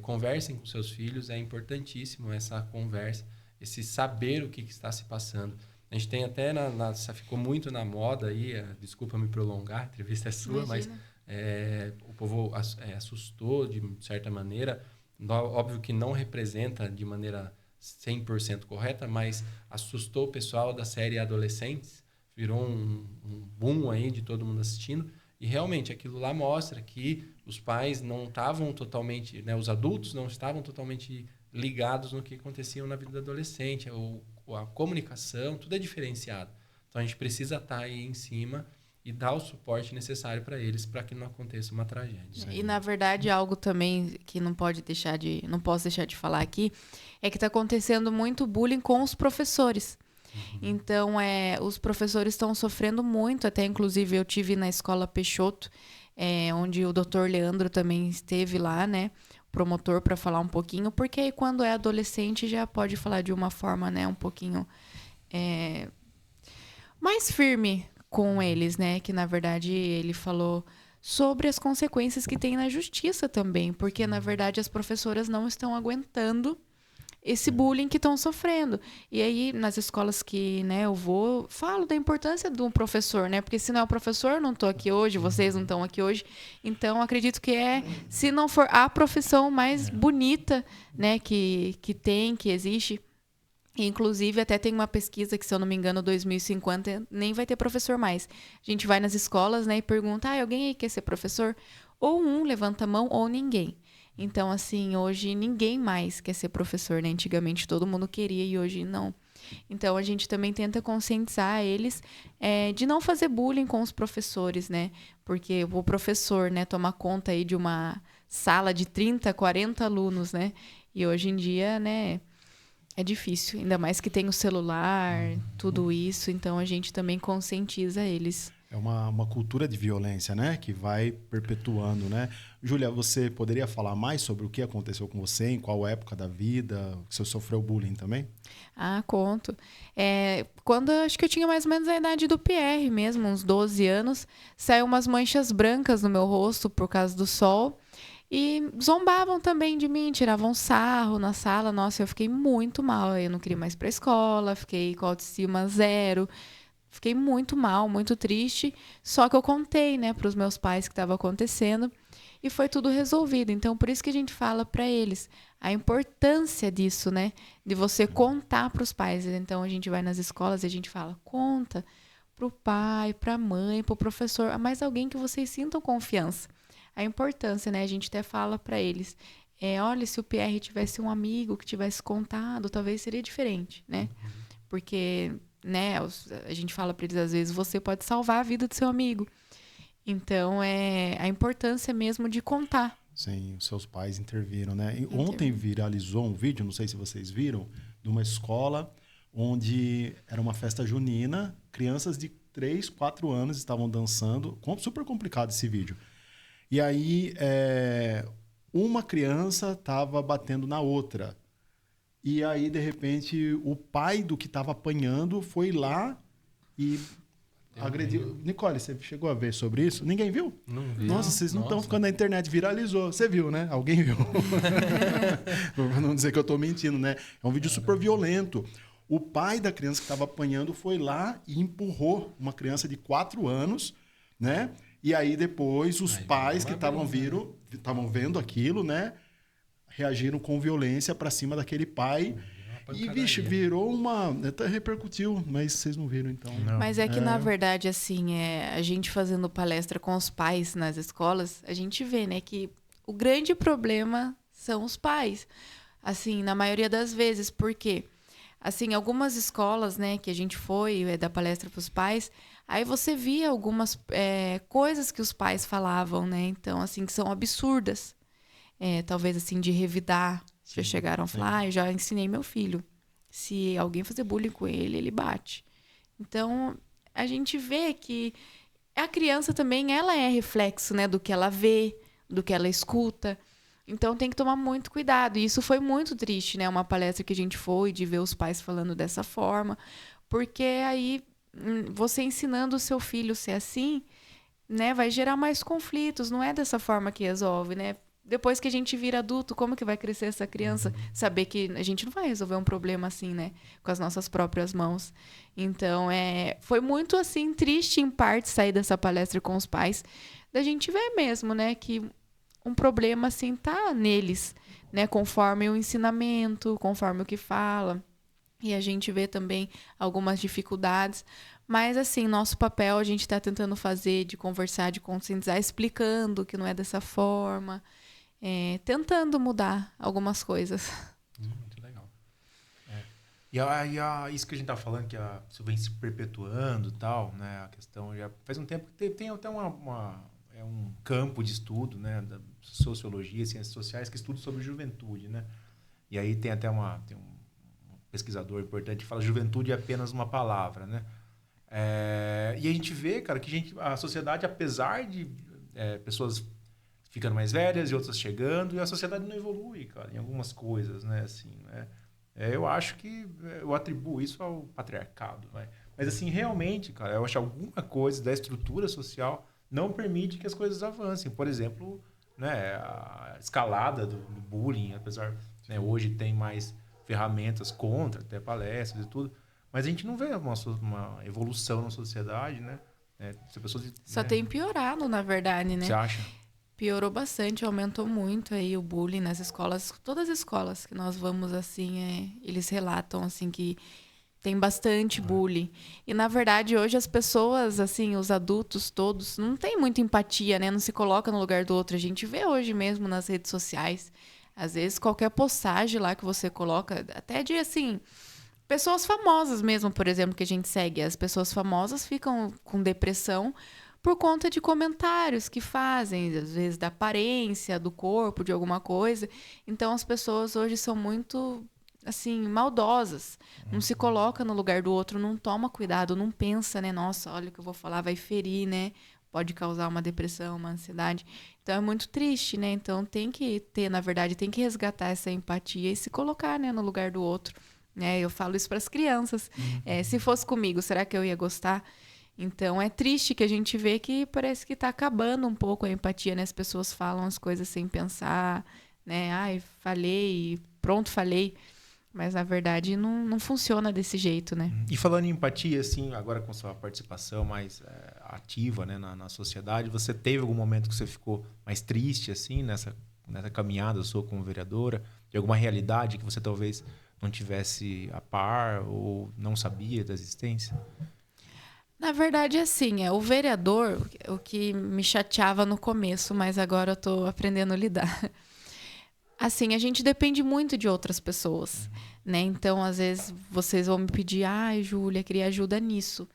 Speaker 4: Conversem com seus filhos, é importantíssimo essa conversa, esse saber o que está se passando. A gente tem até, ficou muito na moda aí, desculpa me prolongar, a entrevista é sua, imagina. Mas o povo assustou de certa maneira. Óbvio que não representa de maneira 100% correta, mas assustou o pessoal da série Adolescentes, virou um boom aí de todo mundo assistindo, e realmente aquilo lá mostra que os pais não estavam totalmente, né, os adultos não estavam totalmente ligados no que acontecia na vida do adolescente, a comunicação, tudo é diferenciado. Então a gente precisa estar aí em cima e dar o suporte necessário para eles para que não aconteça uma tragédia.
Speaker 5: E, na verdade, algo também que não posso deixar de falar aqui é que está acontecendo muito bullying com os professores. Então, os professores estão sofrendo muito, até inclusive eu tive na escola Peixoto, onde o doutor Leandro também esteve lá, né? Promotor, para falar um pouquinho, porque aí quando é adolescente já pode falar de uma forma, né, um pouquinho mais firme com eles, né? Que na verdade ele falou sobre as consequências que tem na justiça também, porque na verdade as professoras não estão aguentando esse bullying que estão sofrendo. E aí, nas escolas que, né, eu vou, falo da importância de um professor, né? Porque se não é o professor, eu não estou aqui hoje, vocês não estão aqui hoje. Então, acredito que se não for a profissão mais bonita, né, que existe. Inclusive, até tem uma pesquisa que, se eu não me engano, 2050 nem vai ter professor mais. A gente vai nas escolas, né, e pergunta, alguém aí quer ser professor? Ou um levanta a mão, ou ninguém. Então, assim, hoje ninguém mais quer ser professor, né? Antigamente todo mundo queria e hoje não. Então, a gente também tenta conscientizar eles de não fazer bullying com os professores, né? Porque o professor, né, toma conta aí de uma sala de 30, 40 alunos, né? E hoje em dia, né, é difícil. Ainda mais que tem o celular, tudo isso. Então, a gente também conscientiza eles.
Speaker 1: É uma cultura de violência, né? Que vai perpetuando, né? Júlia, você poderia falar mais sobre o que aconteceu com você, em qual época da vida, você sofreu bullying também?
Speaker 5: Conto. Quando acho que eu tinha mais ou menos a idade do Pierre mesmo, uns 12 anos, saiu umas manchas brancas no meu rosto por causa do sol. E zombavam também de mim, tiravam sarro na sala. Nossa, eu fiquei muito mal. Eu não queria mais ir pra escola, fiquei com autoestima zero. Fiquei muito mal, muito triste. Só que eu contei, né, para os meus pais que estava acontecendo e foi tudo resolvido. Então, por isso que a gente fala para eles a importância disso, né, de você contar para os pais. Então, a gente vai nas escolas e a gente fala, conta para o pai, para a mãe, para o professor, a mais alguém que vocês sintam confiança. A importância, né, a gente até fala para eles. Olha, se o Pierre tivesse um amigo que tivesse contado, talvez seria diferente, né? Porque, né, a gente fala para eles às vezes, você pode salvar a vida do seu amigo. Então, a importância mesmo de contar.
Speaker 1: Sim, os seus pais interviram, né? Ontem viralizou um vídeo, não sei se vocês viram, de uma escola onde era uma festa junina, crianças de 3, 4 anos estavam dançando. Super complicado esse vídeo. E aí, uma criança estava batendo na outra. E aí, de repente, o pai do que estava apanhando foi lá e agrediu. Nicole, você chegou a ver sobre isso? Ninguém viu?
Speaker 4: Não vi.
Speaker 1: Nossa, vocês não estão ficando na internet. Viralizou. Você viu, né? Alguém viu? Pra não dizer que eu estou mentindo, né? É um vídeo super violento. O pai da criança que estava apanhando foi lá e empurrou uma criança de 4 anos, né? E aí, depois, os pais que estavam vendo aquilo, né? Reagiram com violência para cima daquele pai. E, vixe, virou até repercutiu, mas vocês não viram, então.
Speaker 2: Não.
Speaker 5: Mas é que, na verdade, assim, a gente fazendo palestra com os pais nas escolas, a gente vê, né, que o grande problema são os pais. Assim, na maioria das vezes, porque, assim, algumas escolas, né, que a gente foi dar palestra para os pais, aí você via algumas coisas que os pais falavam, né, então, assim, que são absurdas. Talvez, assim, de revidar. Já chegaram a falar, eu já ensinei meu filho. Se alguém fazer bullying com ele, ele bate. Então, a gente vê que a criança também, ela é reflexo, né, do que ela vê, do que ela escuta. Então, tem que tomar muito cuidado. E isso foi muito triste, né? Uma palestra que a gente foi, de ver os pais falando dessa forma. Porque aí, você ensinando o seu filho a ser assim, né, vai gerar mais conflitos. Não é dessa forma que resolve, né? Depois que a gente vira adulto, como que vai crescer essa criança? Saber que a gente não vai resolver um problema assim, né? Com as nossas próprias mãos. Então, foi muito, assim, triste, em parte, sair dessa palestra com os pais. Da gente ver mesmo, né? Que um problema, assim, tá neles, né? Conforme o ensinamento, conforme o que fala. E a gente vê também algumas dificuldades. Mas, assim, nosso papel a gente está tentando fazer, de conversar, de conscientizar, explicando que não é dessa forma. Tentando mudar algumas coisas.
Speaker 4: Muito legal.
Speaker 2: E isso que a gente tá falando, que isso vem se perpetuando e tal, né? A questão já faz um tempo que tem até um campo de estudo, né? Da sociologia, ciências sociais, que estuda sobre juventude, né? E aí tem até um pesquisador importante, que fala juventude é apenas uma palavra, né? E a gente vê, cara, que a sociedade, apesar de pessoas ficando mais velhas e outras chegando, e a sociedade não evolui, cara, em algumas coisas, né? Assim, né? Eu acho que eu atribuo isso ao patriarcado, né? Mas, assim, realmente, cara, eu acho que alguma coisa da estrutura social não permite que as coisas avancem. Por exemplo, né, a escalada do bullying, apesar, né, hoje tem mais ferramentas contra, até palestras e tudo, mas a gente não vê uma evolução na sociedade, né? Se pessoas,
Speaker 5: Só
Speaker 2: né?
Speaker 5: tem piorado, na verdade, né?
Speaker 2: Você acha?
Speaker 5: Piorou bastante, aumentou muito aí o bullying nas escolas. Todas as escolas que nós vamos, assim, eles relatam, assim, que tem bastante bullying. E, na verdade, hoje as pessoas, assim, os adultos todos, não tem muita empatia, né? Não se coloca no lugar do outro. A gente vê hoje mesmo nas redes sociais. Às vezes, qualquer postagem lá que você coloca, até de, assim, pessoas famosas mesmo, por exemplo, que a gente segue. As pessoas famosas ficam com depressão por conta de comentários que fazem, às vezes da aparência, do corpo, de alguma coisa. Então, as pessoas hoje são muito, assim, maldosas. Não se coloca no lugar do outro, não toma cuidado, não pensa, né? Nossa, olha o que eu vou falar, vai ferir, né? Pode causar uma depressão, uma ansiedade. Então, é muito triste, né? Então, tem que ter, na verdade, tem que resgatar essa empatia e se colocar, né, no lugar do outro. Né? Eu falo isso para as crianças. Se fosse comigo, será que eu ia gostar? Então, é triste que a gente vê que parece que está acabando um pouco a empatia, né? As pessoas falam as coisas sem pensar, né? Ai, falei, pronto, falei. Mas, na verdade, não funciona desse jeito, né?
Speaker 2: E falando em empatia, assim, agora com sua participação mais ativa, né, na sociedade, você teve algum momento que você ficou mais triste, assim, nessa caminhada sua como vereadora? De alguma realidade que você talvez não tivesse a par ou não sabia da existência?
Speaker 5: Na verdade, assim, o vereador, o que me chateava no começo, mas agora eu estou aprendendo a lidar. Assim, a gente depende muito de outras pessoas, né? Então, às vezes, vocês vão me pedir, ai, Júlia, queria ajuda nisso.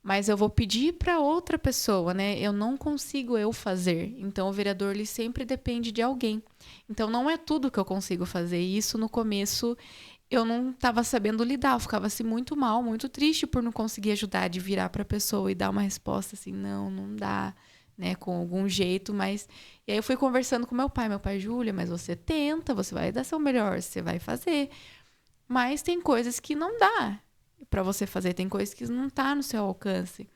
Speaker 5: Mas eu vou pedir para outra pessoa, né? Eu não consigo fazer. Então, o vereador, ele sempre depende de alguém. Então, não é tudo que eu consigo fazer. E isso, no começo, eu não estava sabendo lidar. Eu ficava, assim, muito mal, muito triste por não conseguir ajudar, de virar para a pessoa e dar uma resposta assim, não dá, né? Com algum jeito, mas... E aí eu fui conversando com meu pai. Meu pai, Júlia, mas você tenta, você vai dar seu melhor, você vai fazer. Mas tem coisas que não dá para você fazer, tem coisas que não tá no seu alcance.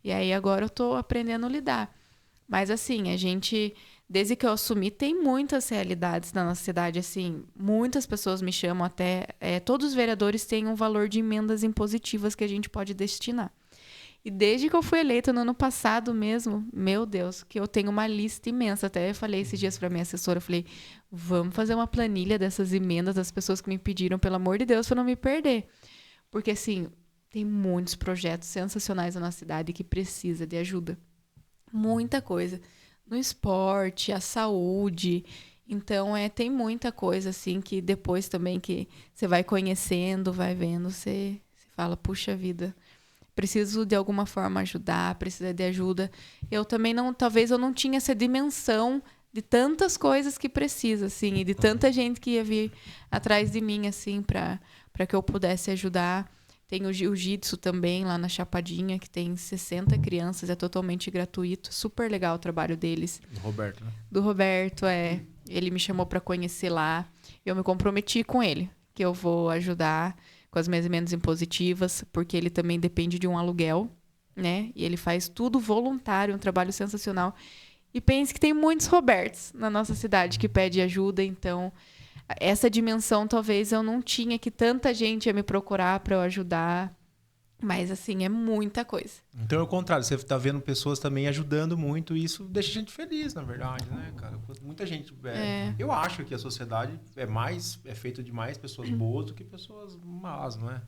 Speaker 5: E aí agora eu tô aprendendo a lidar. Mas assim, a gente, desde que eu assumi, tem muitas realidades na nossa cidade, assim, muitas pessoas me chamam até, todos os vereadores têm um valor de emendas impositivas que a gente pode destinar. E desde que eu fui eleita no ano passado mesmo, meu Deus, que eu tenho uma lista imensa. Até eu falei esses dias para minha assessora, eu falei, vamos fazer uma planilha dessas emendas das pessoas que me pediram, pelo amor de Deus, para não me perder. Porque, assim, tem muitos projetos sensacionais na nossa cidade que precisa de ajuda. Muita coisa. No esporte, a saúde. Então, tem muita coisa, assim, que depois também que você vai conhecendo, vai vendo, você fala, puxa vida, preciso de alguma forma ajudar, precisa de ajuda. Eu também talvez eu não tinha essa dimensão de tantas coisas que precisa, assim, e de tanta gente que ia vir atrás de mim, assim, para que eu pudesse ajudar. Tem o jiu-jitsu também, lá na Chapadinha, que tem 60 crianças, é totalmente gratuito. Super legal o trabalho deles.
Speaker 2: Do Roberto, né?
Speaker 5: Do Roberto, ele me chamou para conhecer lá. Eu me comprometi com ele, que eu vou ajudar com as minhas emendas impositivas, porque ele também depende de um aluguel, né? E ele faz tudo voluntário, um trabalho sensacional. E pense que tem muitos Robertos na nossa cidade que pedem ajuda, então essa dimensão talvez eu não tinha, que tanta gente ia me procurar para eu ajudar. Mas, assim, é muita coisa.
Speaker 2: Então é o contrário, você está vendo pessoas também ajudando muito e isso deixa a gente feliz, na verdade, né, cara? Muita gente... Eu acho que a sociedade é feita de mais pessoas boas do que pessoas más, não é?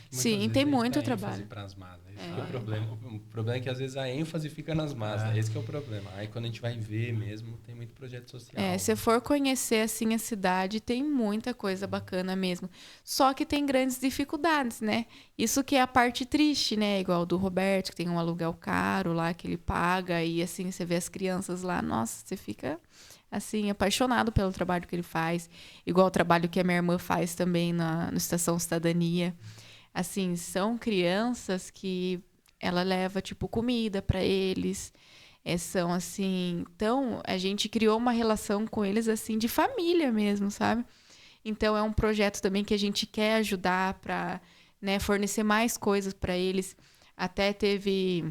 Speaker 5: Sim, tem muito trabalho.
Speaker 4: Pras más, né? Esse que é o problema. O problema é que às vezes a ênfase fica nas más, né? Esse que é o problema. Aí quando a gente vai ver mesmo, tem muito projeto social.
Speaker 5: Se for conhecer assim a cidade, tem muita coisa bacana mesmo. Só que tem grandes dificuldades, né? Isso que é a parte triste, né? Igual do Roberto, que tem um aluguel caro lá que ele paga e assim você vê as crianças lá, nossa, você fica assim, apaixonado pelo trabalho que ele faz, igual o trabalho que a minha irmã faz também no Estação Cidadania. Assim, são crianças que ela leva, tipo, comida para eles. São, assim... Então, a gente criou uma relação com eles, assim, de família mesmo, sabe? Então, é um projeto também que a gente quer ajudar para, né, fornecer mais coisas para eles. Até teve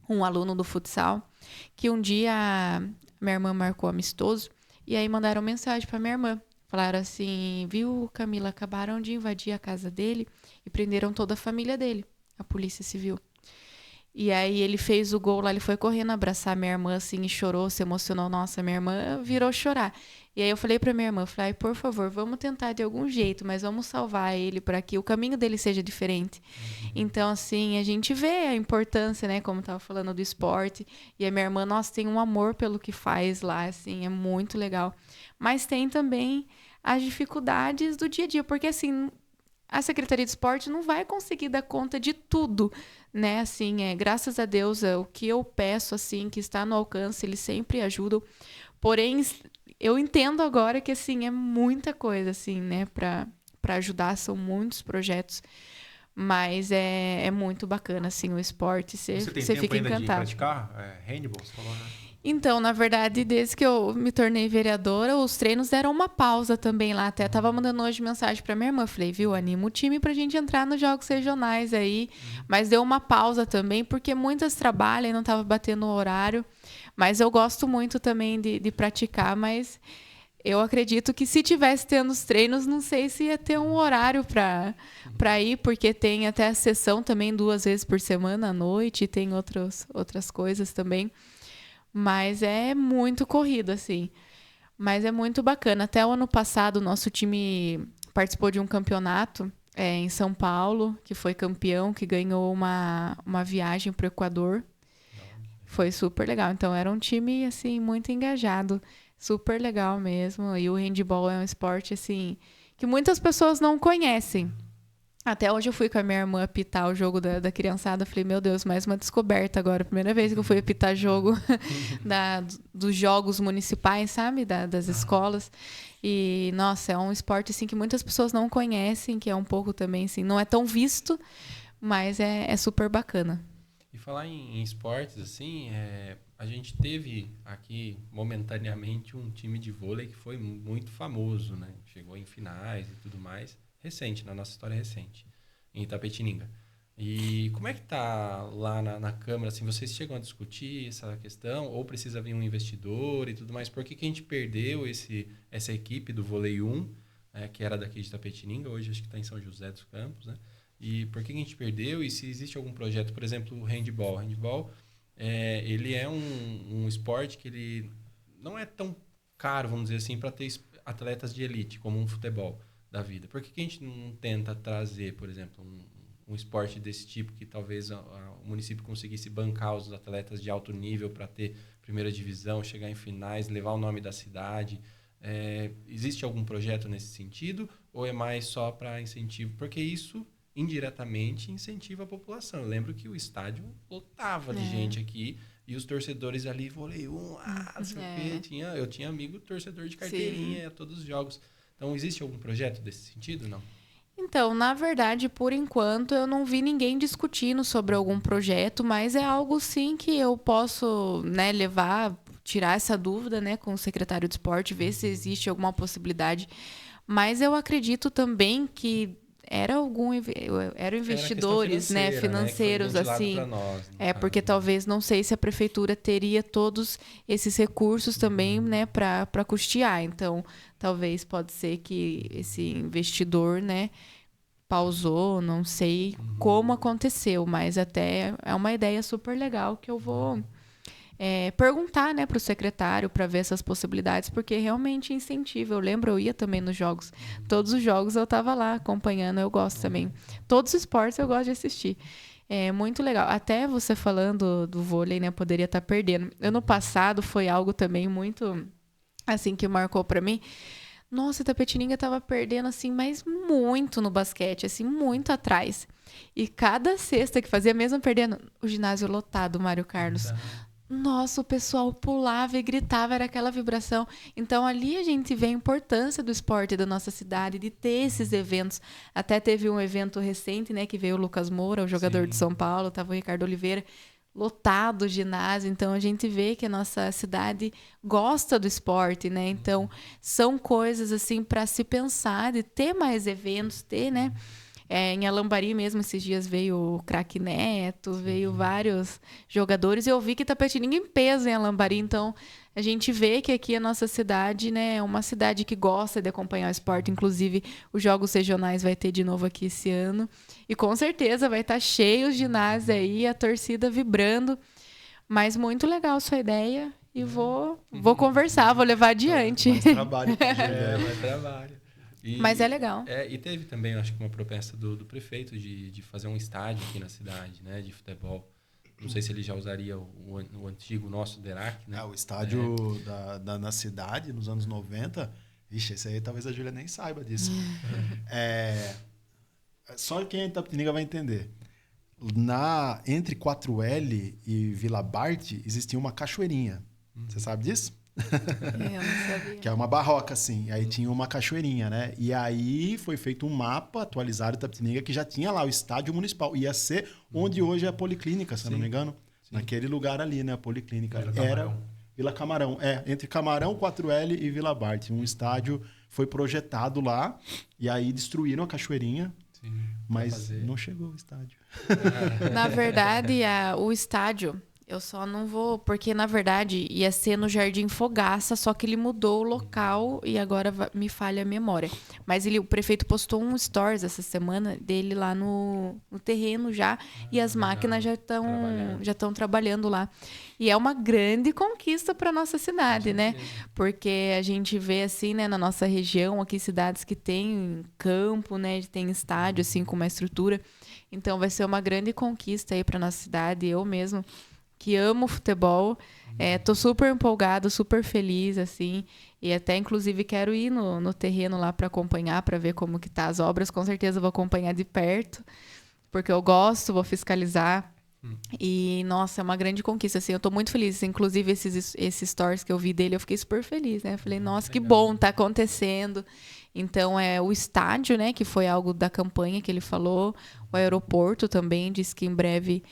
Speaker 5: um aluno do futsal que um dia a minha irmã marcou amistoso e aí mandaram mensagem para minha irmã. Falaram assim, viu, Camila, acabaram de invadir a casa dele e prenderam toda a família dele, a Polícia Civil. E aí ele fez o gol lá, ele foi correndo abraçar minha irmã, assim, e chorou, se emocionou. Nossa, minha irmã virou chorar. E aí eu falei pra minha irmã, falei, por favor, vamos tentar de algum jeito, mas vamos salvar ele para que o caminho dele seja diferente. Então, assim, a gente vê a importância, né, como eu tava falando, do esporte. E a minha irmã, nossa, tem um amor pelo que faz lá, assim, é muito legal. Mas tem também as dificuldades do dia a dia, porque, assim, a Secretaria de Esporte não vai conseguir dar conta de tudo, né? Assim, graças a Deus, o que eu peço, assim, que está no alcance, eles sempre ajudam. Porém, eu entendo agora que, assim, é muita coisa, assim, né? Para ajudar, são muitos projetos. Mas é muito bacana, assim, o esporte. Você fica encantado.
Speaker 2: De praticar handball, você falou, né?
Speaker 5: Então, na verdade, desde que eu me tornei vereadora, os treinos deram uma pausa também lá. Até tava mandando hoje mensagem pra minha irmã. Falei, viu, anima o time pra gente entrar nos jogos regionais aí. Mas deu uma pausa também, porque muitas trabalham e não tava batendo o horário. Mas eu gosto muito também de praticar, mas eu acredito que se tivesse tendo os treinos, não sei se ia ter um horário para ir, porque tem até a sessão também 2 vezes por semana à noite, e tem outras coisas também. Mas é muito corrido, assim. Mas é muito bacana. Até o ano passado, o nosso time participou de um campeonato em São Paulo, que foi campeão, que ganhou uma viagem para o Equador. Foi super legal. Então, era um time, assim, muito engajado. Super legal mesmo. E o handball é um esporte, assim, que muitas pessoas não conhecem. Até hoje eu fui com a minha irmã apitar o jogo da criançada. Falei, meu Deus, mais uma descoberta agora. Primeira vez que eu fui apitar jogo dos jogos municipais, sabe? Das escolas. E, nossa, é um esporte, assim, que muitas pessoas não conhecem, que é um pouco também, assim, não é tão visto, mas é super bacana.
Speaker 4: E falar em esportes, assim, a gente teve aqui, momentaneamente, um time de vôlei que foi muito famoso, né? Chegou em finais e tudo mais. Recente, na nossa história recente, em Itapetininga. E como é que tá lá na Câmara? Assim, vocês chegam a discutir essa questão? Ou precisa vir um investidor e tudo mais? Por que a gente perdeu essa equipe do Vôlei 1, que era daqui de Itapetininga, hoje acho que está em São José dos Campos, né? E por que a gente perdeu? E se existe algum projeto, por exemplo, o handball. O handball, ele é um esporte que ele não é tão caro, vamos dizer assim, para ter atletas de elite, como um futebol da vida. Por que a gente não tenta trazer, por exemplo, um esporte desse tipo que talvez o município conseguisse bancar os atletas de alto nível para ter primeira divisão, chegar em finais, levar o nome da cidade? Existe algum projeto nesse sentido ou é mais só para incentivo? Porque isso indiretamente incentiva a população. Eu lembro que o estádio lotava de gente aqui e os torcedores ali, Vôlei 1, não sei o quê. Eu tinha amigo torcedor de carteirinha a todos os jogos. Então, existe algum projeto desse sentido, não?
Speaker 5: Então, na verdade, por enquanto, eu não vi ninguém discutindo sobre algum projeto, mas é algo, sim, que eu posso, né, tirar essa dúvida, né, com o secretário de esporte, ver se existe alguma possibilidade. Mas eu acredito também que eram investidores, né, financeiros, assim.
Speaker 4: Nós,
Speaker 5: porque talvez, não sei se a prefeitura teria todos esses recursos também, né, para custear. Então, talvez pode ser que esse investidor, né, pausou, não sei como aconteceu, mas até é uma ideia super legal que eu vou perguntar, né, para o secretário para ver essas possibilidades, porque realmente incentiva. Eu lembro, eu ia também nos jogos. Todos os jogos eu estava lá acompanhando, eu gosto também. Todos os esportes eu gosto de assistir. É muito legal. Até você falando do vôlei, né, poderia estar perdendo. Ano passado foi algo também muito, assim, que marcou para mim. Nossa, Itapetininga estava perdendo, assim, mas muito no basquete, assim, muito atrás. E cada sexta que fazia, mesmo perdendo, o ginásio lotado, Mário Carlos. Nossa, o pessoal pulava e gritava, era aquela vibração. Então, ali a gente vê a importância do esporte da nossa cidade, de ter esses eventos. Até teve um evento recente, né, que veio o Lucas Moura, o jogador de São Paulo, estava o Ricardo Oliveira, lotado o ginásio. Então, a gente vê que a nossa cidade gosta do esporte, né? Então, são coisas, assim, para se pensar, de ter mais eventos, ter, né? Em Alambari mesmo, esses dias veio o Craque Neto, veio vários jogadores. E eu vi que Itapetininga em peso em Alambari. Então, a gente vê que aqui a nossa cidade, né, é uma cidade que gosta de acompanhar o esporte. Inclusive, os Jogos Regionais vai ter de novo aqui esse ano. E com certeza vai estar cheio os ginásios aí, a torcida vibrando. Mas muito legal a sua ideia. E vou conversar, vou levar adiante.
Speaker 1: Mais trabalho.
Speaker 4: Mais trabalho.
Speaker 5: Mas é legal.
Speaker 4: E teve também, eu acho que uma proposta do prefeito de fazer um estádio aqui na cidade, né, de futebol. Não sei se ele já usaria o antigo nosso DERAC, né?
Speaker 1: O estádio na cidade, nos anos 90. Ixi, esse aí talvez a Júlia nem saiba disso. Só quem é Itapetininga vai entender. Entre 4L e Vila Bart existia uma cachoeirinha. Você sabe disso?
Speaker 5: Eu não sabia.
Speaker 1: Que é uma barroca, assim. Aí tinha uma cachoeirinha, né? E aí foi feito um mapa atualizado de Itapetininga que já tinha lá o estádio municipal. Ia ser onde hoje é a Policlínica, se eu não me engano. Sim. Naquele lugar ali, né? A Policlínica. Era Vila Camarão. Entre Camarão, 4L e Vila Bart. Um estádio foi projetado lá. E aí destruíram a cachoeirinha. Sim, mas não chegou o estádio.
Speaker 5: Na verdade, o estádio... Eu só não vou... Porque, na verdade, ia ser no Jardim Fogaça, só que ele mudou o local e agora me falha a memória. Mas o prefeito postou um stories essa semana dele lá no terreno já, e as máquinas já estão trabalhando lá. E é uma grande conquista para nossa cidade, né? Porque a gente vê, assim, né, na nossa região, aqui cidades que tem campo, né, tem estádio, assim, com uma estrutura. Então, vai ser uma grande conquista aí para nossa cidade. Eu mesmo... que amo futebol, tô super empolgado, super feliz, assim, e até, inclusive, quero ir no terreno lá para acompanhar, para ver como que tá as obras. Com certeza vou acompanhar de perto, porque eu gosto, vou fiscalizar. E, nossa, é uma grande conquista, assim, eu tô muito feliz. Inclusive, esses stories que eu vi dele, eu fiquei super feliz, né? Falei, nossa, que bom, tá acontecendo. Então, o estádio, né, que foi algo da campanha que ele falou, o aeroporto também, disse que em breve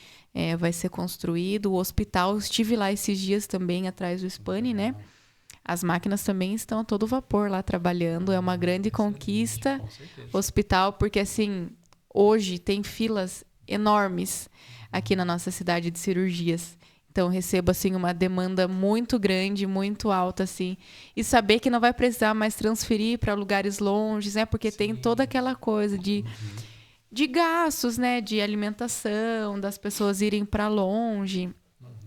Speaker 5: vai ser construído, o hospital, estive lá esses dias também, atrás do Spani, né? As máquinas também estão a todo vapor lá trabalhando, é uma grande conquista, hospital, porque, assim, hoje tem filas enormes aqui na nossa cidade de cirurgias. Então, recebo, assim, uma demanda muito grande, muito alta, assim. E saber que não vai precisar mais transferir para lugares longes, né? Porque tem toda aquela coisa de gastos, né? De alimentação, das pessoas irem para longe.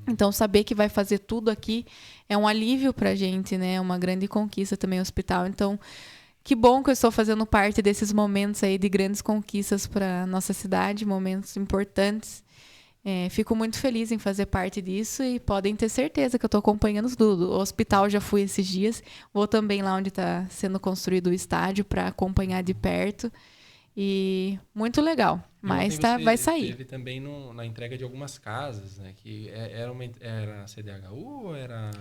Speaker 5: Então, saber que vai fazer tudo aqui é um alívio para a gente, né? É uma grande conquista também o hospital. Então, que bom que eu estou fazendo parte desses momentos aí de grandes conquistas para a nossa cidade, momentos importantes. Fico muito feliz em fazer parte disso e podem ter certeza que eu estou acompanhando tudo. O hospital já fui esses dias, vou também lá onde está sendo construído o estádio para acompanhar de perto. E muito legal, mas vai sair.
Speaker 4: Teve também na entrega de algumas casas, né? Que era a CDHU ou era...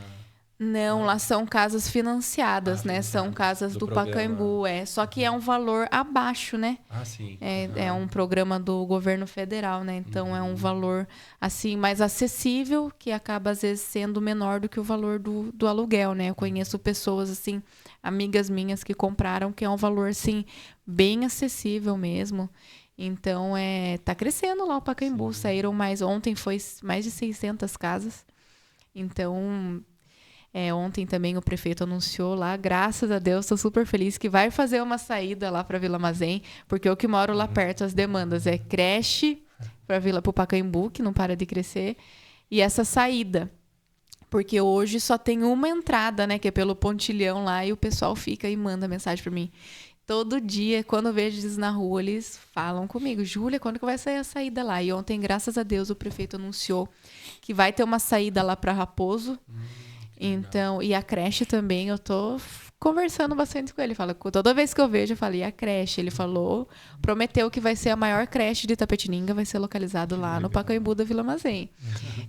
Speaker 5: Não, lá são casas financiadas, né? São casas do Pacaembu, Só que é um valor abaixo, né?
Speaker 4: Ah, sim.
Speaker 5: É um programa do governo federal, né? Então, é um valor, assim, mais acessível, que acaba, às vezes, sendo menor do que o valor do aluguel, né? Eu conheço pessoas, assim, amigas minhas que compraram, que é um valor, assim, bem acessível mesmo. Então, tá crescendo lá o Pacaembu. Saíram ontem foi mais de 600 casas. Então... ontem também o prefeito anunciou lá, graças a Deus, estou super feliz, que vai fazer uma saída lá para Vila Mazém, porque eu que moro lá perto, as demandas é creche para o Pacaembu, que não para de crescer, e essa saída, porque hoje só tem uma entrada, né, que é pelo pontilhão lá, e o pessoal fica e manda mensagem para mim. Todo dia, quando eu vejo eles na rua, eles falam comigo, Júlia, quando que vai sair a saída lá? E ontem, graças a Deus, o prefeito anunciou que vai ter uma saída lá para Raposo. Então, e a creche também, eu tô conversando bastante com ele. Fala, toda vez que eu vejo, eu falo, e a creche? Ele falou, prometeu que vai ser a maior creche de Itapetininga, vai ser localizado lá no Pacaembu da Vila Mazem.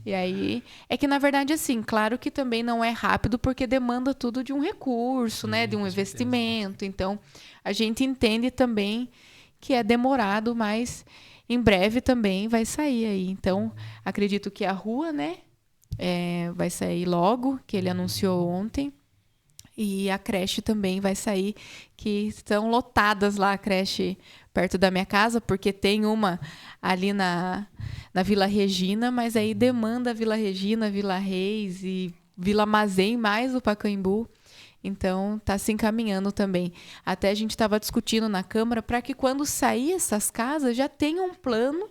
Speaker 5: E aí, é que na verdade, assim, claro que também não é rápido, porque demanda tudo de um recurso, né? De um investimento. Então, a gente entende também que é demorado, mas em breve também vai sair aí. Então, acredito que a rua, né? Vai sair logo, que ele anunciou ontem. E a creche também vai sair, que estão lotadas lá, a creche perto da minha casa, porque tem uma ali na Vila Regina, mas aí demanda a Vila Regina, Vila Reis e Vila Mazem, mais o Pacaembu. Então, está se encaminhando também. Até a gente estava discutindo na Câmara para que quando sair essas casas já tenha um plano,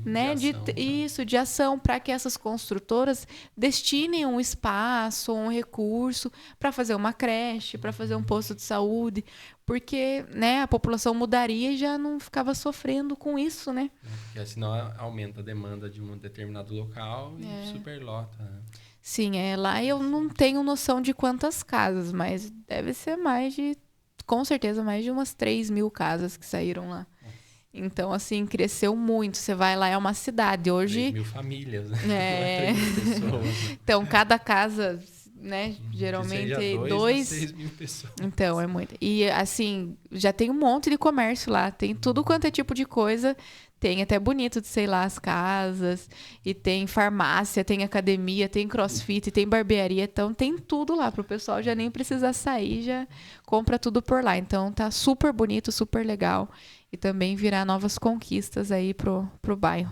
Speaker 5: né, de ação, para que essas construtoras destinem um espaço, um recurso para fazer uma creche, para fazer um posto de saúde, porque, né, a população mudaria e já não ficava sofrendo com isso, né?
Speaker 4: Porque senão aumenta a demanda de um determinado local e superlota. Né?
Speaker 5: Sim, lá eu não tenho noção de quantas casas, mas deve ser com certeza mais de umas 3.000 casas que saíram lá. Então, assim, cresceu muito. Você vai lá, é uma cidade. Hoje...
Speaker 4: 3.000 famílias, né? Não é 3.000 pessoas. Né?
Speaker 5: Então, cada casa, né? Geralmente,
Speaker 4: 6.000 pessoas.
Speaker 5: Então, é muito. E, assim, já tem um monte de comércio lá. Tem tudo quanto é tipo de coisa. Tem até bonito de, sei lá, as casas. E tem farmácia, tem academia, tem crossfit, tem barbearia. Então, tem tudo lá. Pro pessoal já nem precisar sair, já compra tudo por lá. Então, tá super bonito, super legal. E também virar novas conquistas aí pro bairro.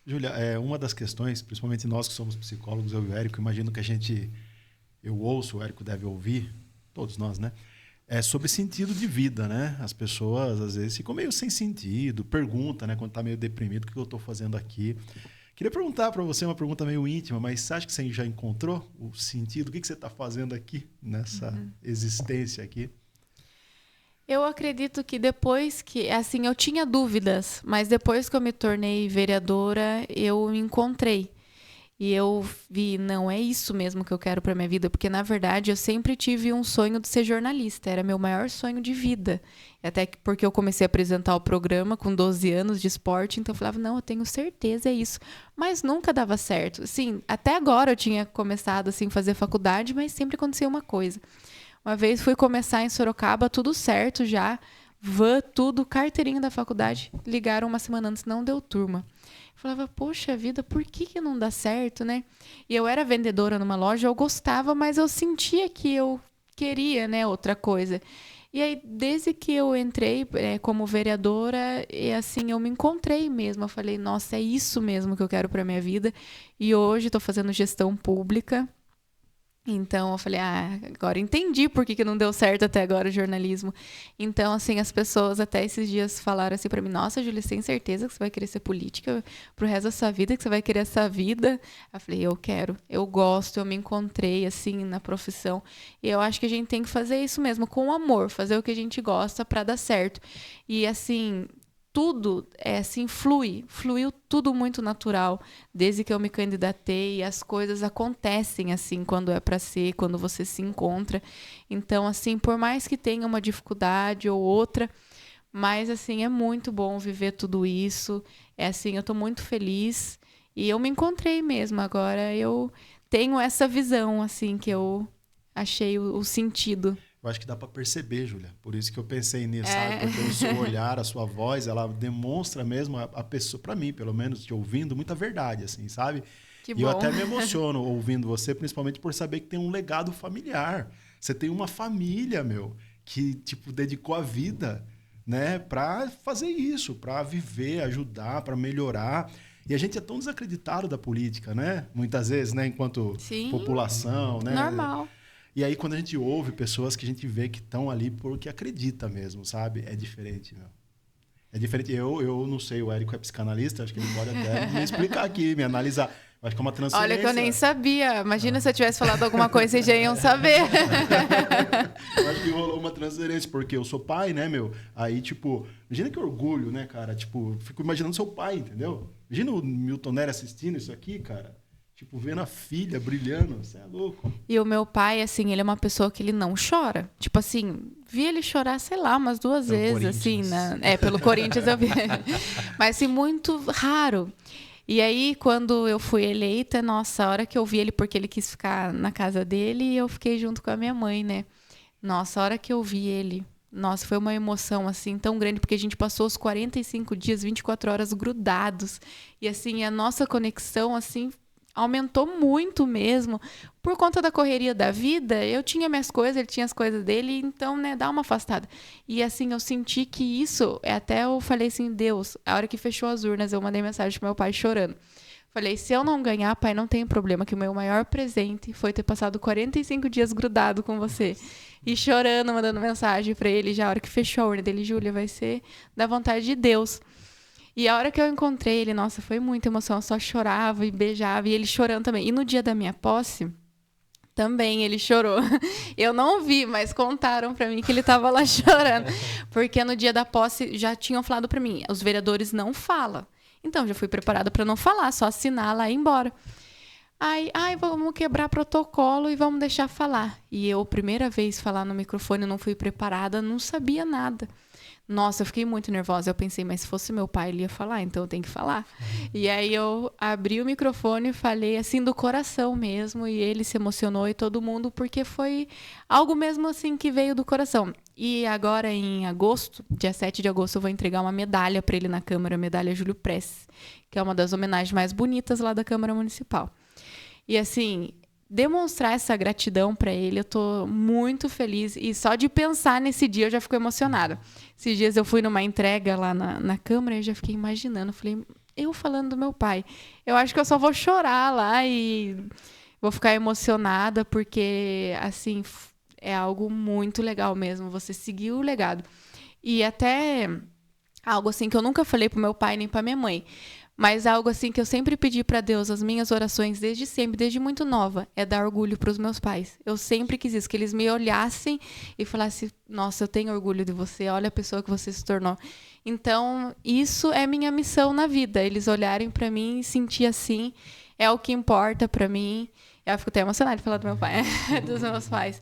Speaker 1: Júlia, uma das questões, principalmente nós que somos psicólogos, eu e o Érico, imagino que eu ouço, o Érico deve ouvir, todos nós, né? É sobre sentido de vida, né? As pessoas, às vezes, ficam meio sem sentido, perguntam, né? Quando tá meio deprimido, o que eu estou fazendo aqui? Queria perguntar para você uma pergunta meio íntima, mas você acha que você já encontrou o sentido? O que você está fazendo aqui, nessa existência aqui?
Speaker 5: Eu acredito que depois que... Assim, eu tinha dúvidas, mas depois que eu me tornei vereadora, eu me encontrei. E eu vi, não, é isso mesmo que eu quero para minha vida. Porque, na verdade, eu sempre tive um sonho de ser jornalista. Era meu maior sonho de vida. Até porque eu comecei a apresentar o programa com 12 anos de esporte. Então, eu falava, não, eu tenho certeza, é isso. Mas nunca dava certo. Assim, até agora eu tinha começado assim, a fazer faculdade, mas sempre acontecia uma coisa. Uma vez fui começar em Sorocaba, tudo certo já, van, tudo, carteirinha da faculdade. Ligaram uma semana antes, não deu turma. Eu falava, poxa vida, por que não dá certo, né? E eu era vendedora numa loja, eu gostava, mas eu sentia que eu queria, né, outra coisa. E aí, desde que eu entrei como vereadora, assim, eu me encontrei mesmo. Eu falei, nossa, é isso mesmo que eu quero para minha vida. E hoje estou fazendo gestão pública. Então, eu falei, agora entendi por que não deu certo até agora o jornalismo. Então, assim, as pessoas até esses dias falaram assim pra mim, nossa, Júlia, você tem certeza que você vai querer ser política pro resto da sua vida, que você vai querer essa vida? Eu falei, eu quero, eu gosto, eu me encontrei, assim, na profissão. E eu acho que a gente tem que fazer isso mesmo, com amor, fazer o que a gente gosta pra dar certo. E, assim... tudo assim, fluiu tudo muito natural, desde que eu me candidatei, as coisas acontecem assim, quando é para ser, quando você se encontra. Então, assim, por mais que tenha uma dificuldade ou outra, mas assim, é muito bom viver tudo isso, assim, eu tô muito feliz e eu me encontrei mesmo, agora eu tenho essa visão, assim, que eu achei o sentido.
Speaker 1: Eu acho que dá para perceber, Júlia. Por isso que eu pensei nisso, sabe? Porque o seu olhar, a sua voz, ela demonstra mesmo a pessoa, para mim, pelo menos, te ouvindo, muita verdade, assim, sabe?
Speaker 5: Que
Speaker 1: e
Speaker 5: bom.
Speaker 1: eu até me emociono ouvindo você, principalmente por saber que tem um legado familiar. Você tem uma família, que, tipo, dedicou a vida, né, para fazer isso, para viver, ajudar, para melhorar. E a gente é tão desacreditado da política, né? Muitas vezes, né, enquanto população, né?
Speaker 5: Normal.
Speaker 1: E aí, quando a gente ouve pessoas que a gente vê que estão ali porque acredita mesmo, sabe? É diferente, É diferente. Eu não sei, o Érico é psicanalista, acho que ele pode até me explicar aqui, me analisar. Eu acho que é uma transferência.
Speaker 5: Olha que eu nem sabia. Imagina se eu tivesse falado alguma coisa, vocês já iam saber.
Speaker 1: Eu acho que rolou uma transferência, porque eu sou pai, né, Aí, tipo, imagina que orgulho, né, cara? Tipo, fico imaginando seu pai, entendeu? Imagina o Milton Nery assistindo isso aqui, cara. Tipo, vendo a filha brilhando, você é louco.
Speaker 5: E o meu pai, assim, ele é uma pessoa que ele não chora. Tipo assim, vi ele chorar, sei lá, umas 2
Speaker 4: Pelo
Speaker 5: vezes,
Speaker 4: Corinthians.
Speaker 5: assim. Pelo Corinthians eu vi. Mas, assim, muito raro. E aí, quando eu fui eleita, nossa, a hora que eu vi ele, porque ele quis ficar na casa dele, e eu fiquei junto com a minha mãe, né? Nossa, a hora que eu vi ele, nossa, foi uma emoção, assim, tão grande, porque a gente passou os 45 dias, 24 horas grudados. E, assim, a nossa conexão, assim, aumentou muito mesmo. Por conta da correria da vida, eu tinha minhas coisas, ele tinha as coisas dele, então, né, dá uma afastada. E, assim, eu senti que isso, até eu falei assim, Deus, a hora que fechou as urnas, eu mandei mensagem pro meu pai chorando. Falei, se eu não ganhar, pai, não tem problema, que o meu maior presente foi ter passado 45 dias grudado com você. E chorando, mandando mensagem pra ele, já a hora que fechou a urna dele, Júlia, vai ser da vontade de Deus. E a hora que eu encontrei ele, nossa, foi muita emoção. Eu só chorava e beijava, e ele chorando também. E no dia da minha posse, também ele chorou. Eu não vi, mas contaram pra mim que ele tava lá chorando. Porque no dia da posse, já tinham falado pra mim, os vereadores não falam. Então, já fui preparada pra não falar, só assinar lá e ir embora. Ai, vamos quebrar protocolo e vamos deixar falar. E eu, primeira vez falar no microfone, não fui preparada, não sabia nada. Nossa, eu fiquei muito nervosa. Eu pensei, mas se fosse meu pai, ele ia falar, então eu tenho que falar. E aí eu abri o microfone e falei assim do coração mesmo, e ele se emocionou e todo mundo, porque foi algo mesmo assim que veio do coração. E agora em agosto, dia 7 de agosto, eu vou entregar uma medalha para ele na Câmara, a medalha Júlio Prestes, que é uma das homenagens mais bonitas lá da Câmara Municipal. E assim, demonstrar essa gratidão para ele, eu tô muito feliz. E só de pensar nesse dia eu já fico emocionada. Esses dias eu fui numa entrega lá na Câmara e eu já fiquei imaginando. Falei, eu falando do meu pai. Eu acho que eu só vou chorar lá e vou ficar emocionada, porque, assim, é algo muito legal mesmo, você seguir o legado. E até algo assim que eu nunca falei pro meu pai nem pra minha mãe. Mas algo assim que eu sempre pedi para Deus, as minhas orações desde sempre, desde muito nova, é dar orgulho para os meus pais. Eu sempre quis isso, que eles me olhassem e falassem, nossa, eu tenho orgulho de você, olha a pessoa que você se tornou. Então, isso é minha missão na vida, eles olharem para mim e sentir assim, é o que importa para mim. Eu fico até emocionada de falar do meu pai, dos meus pais.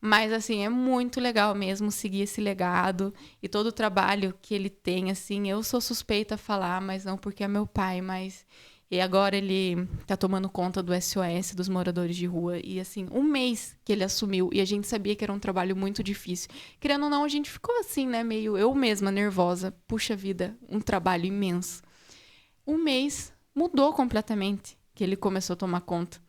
Speaker 5: Mas, assim, é muito legal mesmo seguir esse legado e todo o trabalho que ele tem, assim. Eu sou suspeita a falar, mas não porque é meu pai, mas... E agora ele tá tomando conta do SOS, dos moradores de rua. E, assim, 1 mês que ele assumiu, e a gente sabia que era um trabalho muito difícil. Querendo ou não, a gente ficou assim, né? Meio eu mesma, nervosa. Puxa vida, um trabalho imenso. 1 mês mudou completamente que ele começou a tomar conta.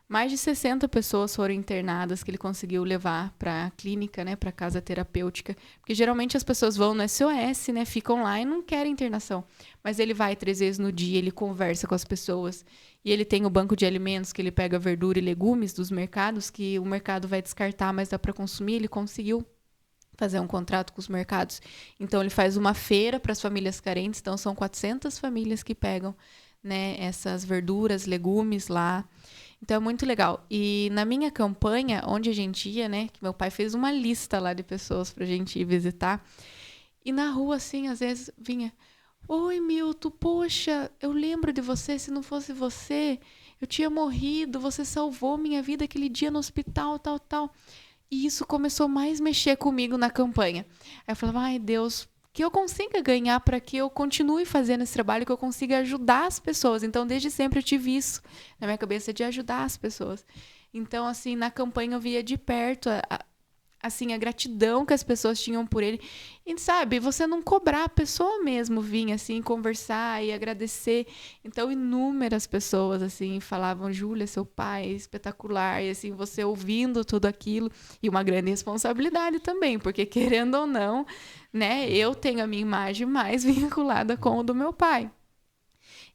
Speaker 5: Mais de 60 pessoas foram internadas que ele conseguiu levar para a clínica, né, para a casa terapêutica. Porque geralmente as pessoas vão no SOS, né, ficam lá e não querem internação. Mas ele vai 3 vezes no dia, ele conversa com as pessoas. E ele tem o banco de alimentos, que ele pega verdura e legumes dos mercados, que o mercado vai descartar, mas dá para consumir. Ele conseguiu fazer um contrato com os mercados. Então, ele faz uma feira para as famílias carentes. Então, são 400 famílias que pegam, né, essas verduras, legumes lá. Então, é muito legal. E na minha campanha, onde a gente ia, né? Que meu pai fez uma lista lá de pessoas pra gente ir visitar. E na rua, assim, às vezes vinha... Oi, Milton, poxa, eu lembro de você. Se não fosse você, eu tinha morrido. Você salvou minha vida aquele dia no hospital, tal, tal. E isso começou mais a mexer comigo na campanha. Aí eu falava, ai, Deus... que eu consiga ganhar para que eu continue fazendo esse trabalho, que eu consiga ajudar as pessoas. Então, desde sempre eu tive isso na minha cabeça, de ajudar as pessoas. Então, assim, na campanha eu via de perto assim, a gratidão que as pessoas tinham por ele. E, sabe, você não cobrar, a pessoa mesmo vinha, assim, conversar e agradecer. Então, inúmeras pessoas, assim, falavam, Júlia, seu pai é espetacular. E, assim, você ouvindo tudo aquilo. E uma grande responsabilidade também, porque, querendo ou não, né, eu tenho a minha imagem mais vinculada com o do meu pai.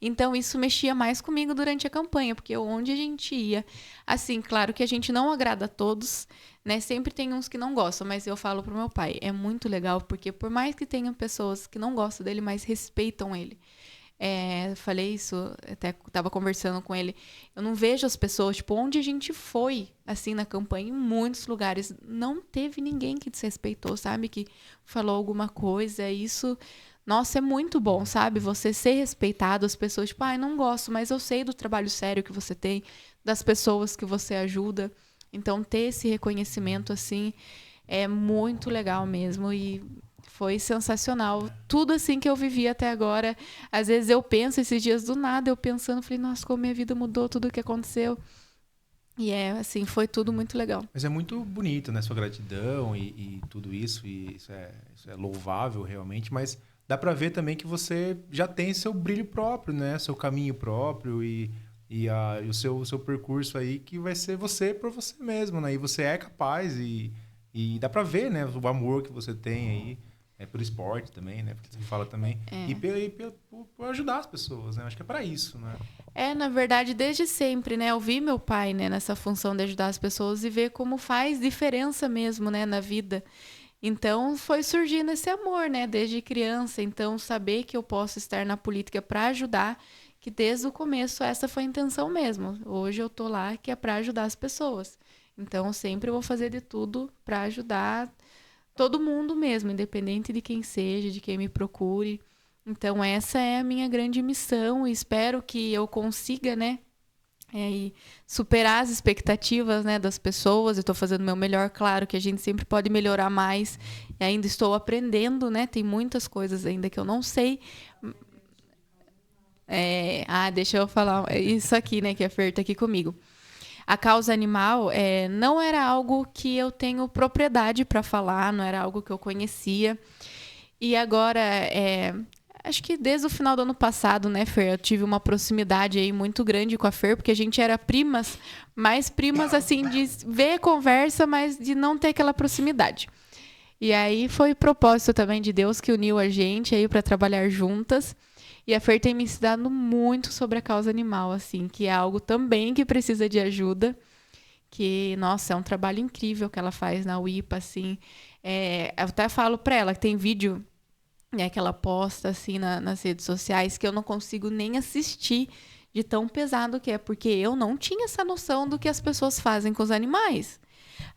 Speaker 5: Então, isso mexia mais comigo durante a campanha, porque onde a gente ia... Assim, claro que a gente não agrada a todos, né? Sempre tem uns que não gostam, mas eu falo pro meu pai, é muito legal, porque por mais que tenham pessoas que não gostam dele, mas respeitam ele. Falei isso, até estava conversando com ele. Eu não vejo as pessoas, tipo, onde a gente foi, assim, na campanha, em muitos lugares, não teve ninguém que desrespeitou, sabe? Que falou alguma coisa. Isso Nossa, é muito bom, sabe? Você ser respeitado, as pessoas, tipo, não gosto, mas eu sei do trabalho sério que você tem, das pessoas que você ajuda. Então, ter esse reconhecimento, assim, é muito legal mesmo. E foi sensacional. Tudo assim que eu vivi até agora. Às vezes eu penso, esses dias do nada, eu pensando, falei, nossa, como minha vida mudou, tudo o que aconteceu. E assim, foi tudo muito legal.
Speaker 2: Mas é muito bonito, né? Sua gratidão e tudo isso. E isso é louvável, realmente. Mas dá pra ver também que você já tem seu brilho próprio, né? Seu caminho próprio e o seu percurso aí que vai ser você por você mesmo, né? E você é capaz e dá pra ver, né? O amor que você tem aí. Pelo esporte também, né? Porque você fala também. E por ajudar as pessoas, né? Acho que é pra isso, né?
Speaker 5: Na verdade, desde sempre, né? Eu vi meu pai, né, nessa função de ajudar as pessoas e ver como faz diferença mesmo, né, na vida. Então, foi surgindo esse amor, né, desde criança. Então, saber que eu posso estar na política para ajudar, que desde o começo essa foi a intenção mesmo. Hoje eu tô lá que é para ajudar as pessoas. Então, sempre vou fazer de tudo para ajudar todo mundo mesmo, independente de quem seja, de quem me procure. Então, essa é a minha grande missão e espero que eu consiga, né, superar as expectativas, né, das pessoas. Eu estou fazendo o meu melhor, claro que a gente sempre pode melhorar mais e ainda estou aprendendo, né, tem muitas coisas ainda que eu não sei. Deixa eu falar isso aqui, né, que a Fer tá aqui comigo. A causa animal não era algo que eu tenho propriedade para falar, não era algo que eu conhecia. E agora, acho que desde o final do ano passado, né, Fer, eu tive uma proximidade aí muito grande com a Fer, porque a gente era primas, mas primas assim, de ver conversa, mas de não ter aquela proximidade. E aí foi propósito também de Deus que uniu a gente aí para trabalhar juntas. E a Fer tem me ensinado muito sobre a causa animal, assim, que é algo também que precisa de ajuda. Que, nossa, é um trabalho incrível que ela faz na UIPA, assim. Eu até falo para ela que tem vídeo, né, que ela posta, assim, nas redes sociais, que eu não consigo nem assistir de tão pesado que é, porque eu não tinha essa noção do que as pessoas fazem com os animais.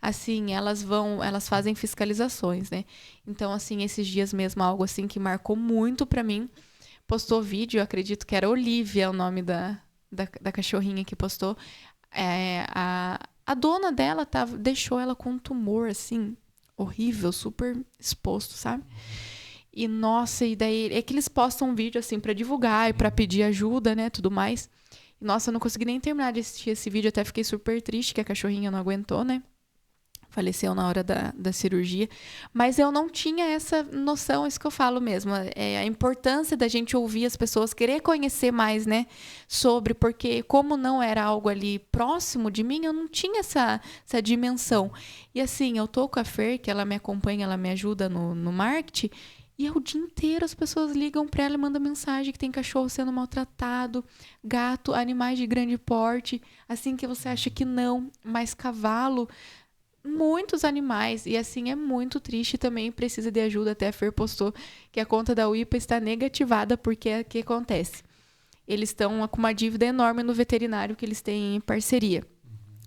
Speaker 5: Assim, elas fazem fiscalizações, né? Então, assim, esses dias mesmo, algo assim que marcou muito para mim, postou vídeo, eu acredito que era Olivia o nome da cachorrinha que postou. A dona dela deixou ela com um tumor, assim, horrível, super exposto, sabe? E, nossa, e daí é que eles postam um vídeo, assim, pra divulgar e pra pedir ajuda, né, tudo mais. E, nossa, eu não consegui nem terminar de assistir esse vídeo, até fiquei super triste que a cachorrinha não aguentou, né? Faleceu na hora da cirurgia. Mas eu não tinha essa noção, isso que eu falo mesmo. A importância da gente ouvir as pessoas, querer conhecer mais, né? Sobre, porque como não era algo ali próximo de mim, eu não tinha essa dimensão. E assim, eu tô com a Fer, que ela me acompanha, ela me ajuda no marketing, e o dia inteiro as pessoas ligam para ela e mandam mensagem que tem cachorro sendo maltratado, gato, animais de grande porte, assim que você acha que não, mas cavalo... Muitos animais, e assim é muito triste também, precisa de ajuda. Até a Fer postou que a conta da UIPA está negativada porque o que acontece? Eles estão com uma dívida enorme no veterinário que eles têm em parceria.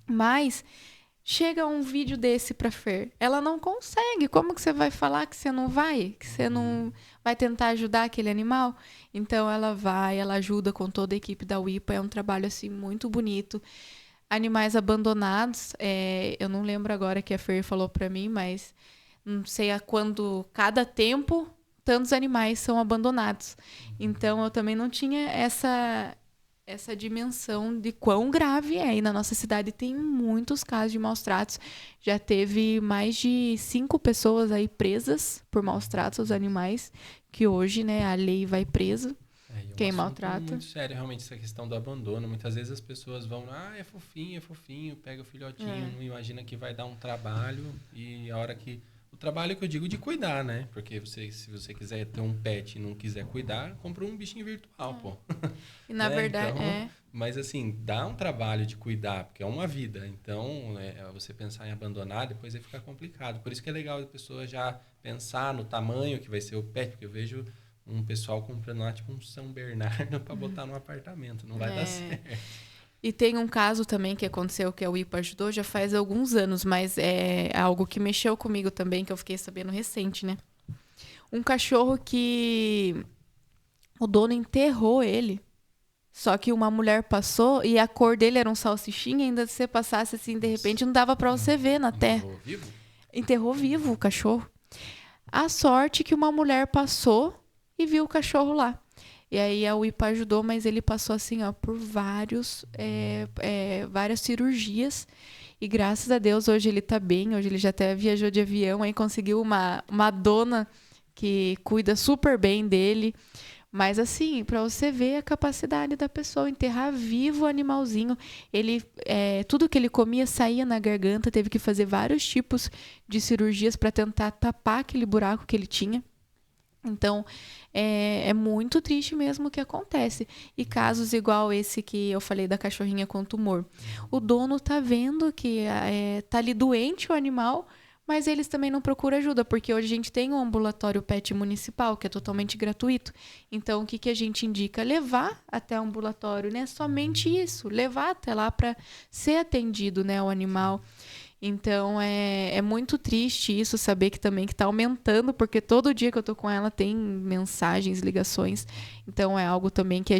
Speaker 5: Mas chega um vídeo desse para Fer, ela não consegue. Como que você vai falar que você não vai? Que você não vai tentar ajudar aquele animal? Então ela vai, ela ajuda com toda a equipe da UIPA, é um trabalho assim muito bonito. Animais abandonados, eu não lembro agora que a Fer falou para mim, mas não sei a quando, cada tempo, tantos animais são abandonados. Então, eu também não tinha essa dimensão de quão grave é. E na nossa cidade tem muitos casos de maus tratos. Já teve mais de 5 pessoas aí presas por maus tratos aos animais, que hoje, né, a lei vai preso. Quem maltrata.
Speaker 4: É muito sério, realmente, essa questão do abandono. Muitas vezes as pessoas vão, é fofinho, pega o filhotinho, não imagina que vai dar um trabalho. E a hora que... O trabalho que eu digo de cuidar, né? Porque se você quiser ter um pet e não quiser cuidar, compra um bichinho virtual, pô.
Speaker 5: E na verdade,
Speaker 4: então, mas assim, dá um trabalho de cuidar, porque é uma vida. Então, você pensar em abandonar, depois vai ficar complicado. Por isso que é legal a pessoa já pensar no tamanho que vai ser o pet, porque eu vejo... um pessoal comprando lá, tipo um São Bernardo para botar no apartamento. Não vai dar certo.
Speaker 5: E tem um caso também que aconteceu, que a UIPA ajudou já faz alguns anos, mas é algo que mexeu comigo também, que eu fiquei sabendo recente, né? um cachorro que o dono enterrou ele. Só que uma mulher passou e a cor dele era um salsichinha, ainda se você passasse assim, de repente, não dava para você ver na terra.
Speaker 4: Enterrou vivo?
Speaker 5: Enterrou vivo o cachorro. A sorte que uma mulher passou e viu o cachorro lá. E aí a UIPA ajudou, mas ele passou assim, ó, por várias cirurgias. E graças a Deus hoje ele tá bem. Hoje ele já até viajou de avião, aí conseguiu uma dona que cuida super bem dele. Mas assim, para você ver a capacidade da pessoa, enterrar vivo o animalzinho. Ele, tudo que ele comia saía na garganta, teve que fazer vários tipos de cirurgias para tentar tapar aquele buraco que ele tinha. Então, é muito triste mesmo o que acontece. E casos igual esse que eu falei da cachorrinha com tumor. O dono tá vendo que tá ali doente o animal, mas eles também não procuram ajuda, porque hoje a gente tem um ambulatório pet municipal, que é totalmente gratuito. Então, o que a gente indica? Levar até o ambulatório, né? Somente isso, levar até lá para ser atendido, né, o animal. Então, é muito triste isso, saber que também que está aumentando, porque todo dia que eu tô com ela tem mensagens, ligações. Então, é algo também que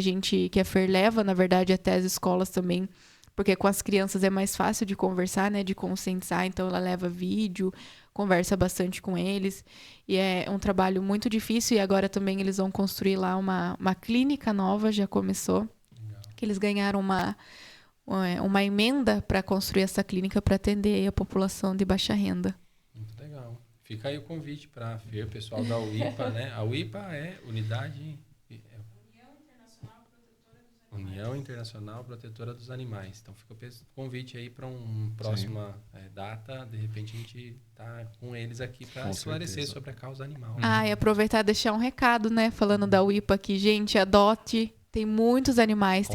Speaker 5: que a FER leva, na verdade, até as escolas também, porque com as crianças é mais fácil de conversar, né, de conscientizar. Então, ela leva vídeo, conversa bastante com eles. E é um trabalho muito difícil. E agora também eles vão construir lá uma clínica nova, já começou. Legal. Que eles ganharam uma emenda para construir essa clínica para atender a população de baixa renda.
Speaker 4: Muito legal. Fica aí o convite para ver o pessoal da UIPA, né? A UIPA é União Internacional Protetora dos Animais. Então fica o convite aí para uma próxima data. De repente a gente tá com eles aqui para esclarecer sobre a causa animal.
Speaker 5: E aproveitar e deixar um recado, né? Falando da UIPA aqui, gente, adote. Tem muitos animais,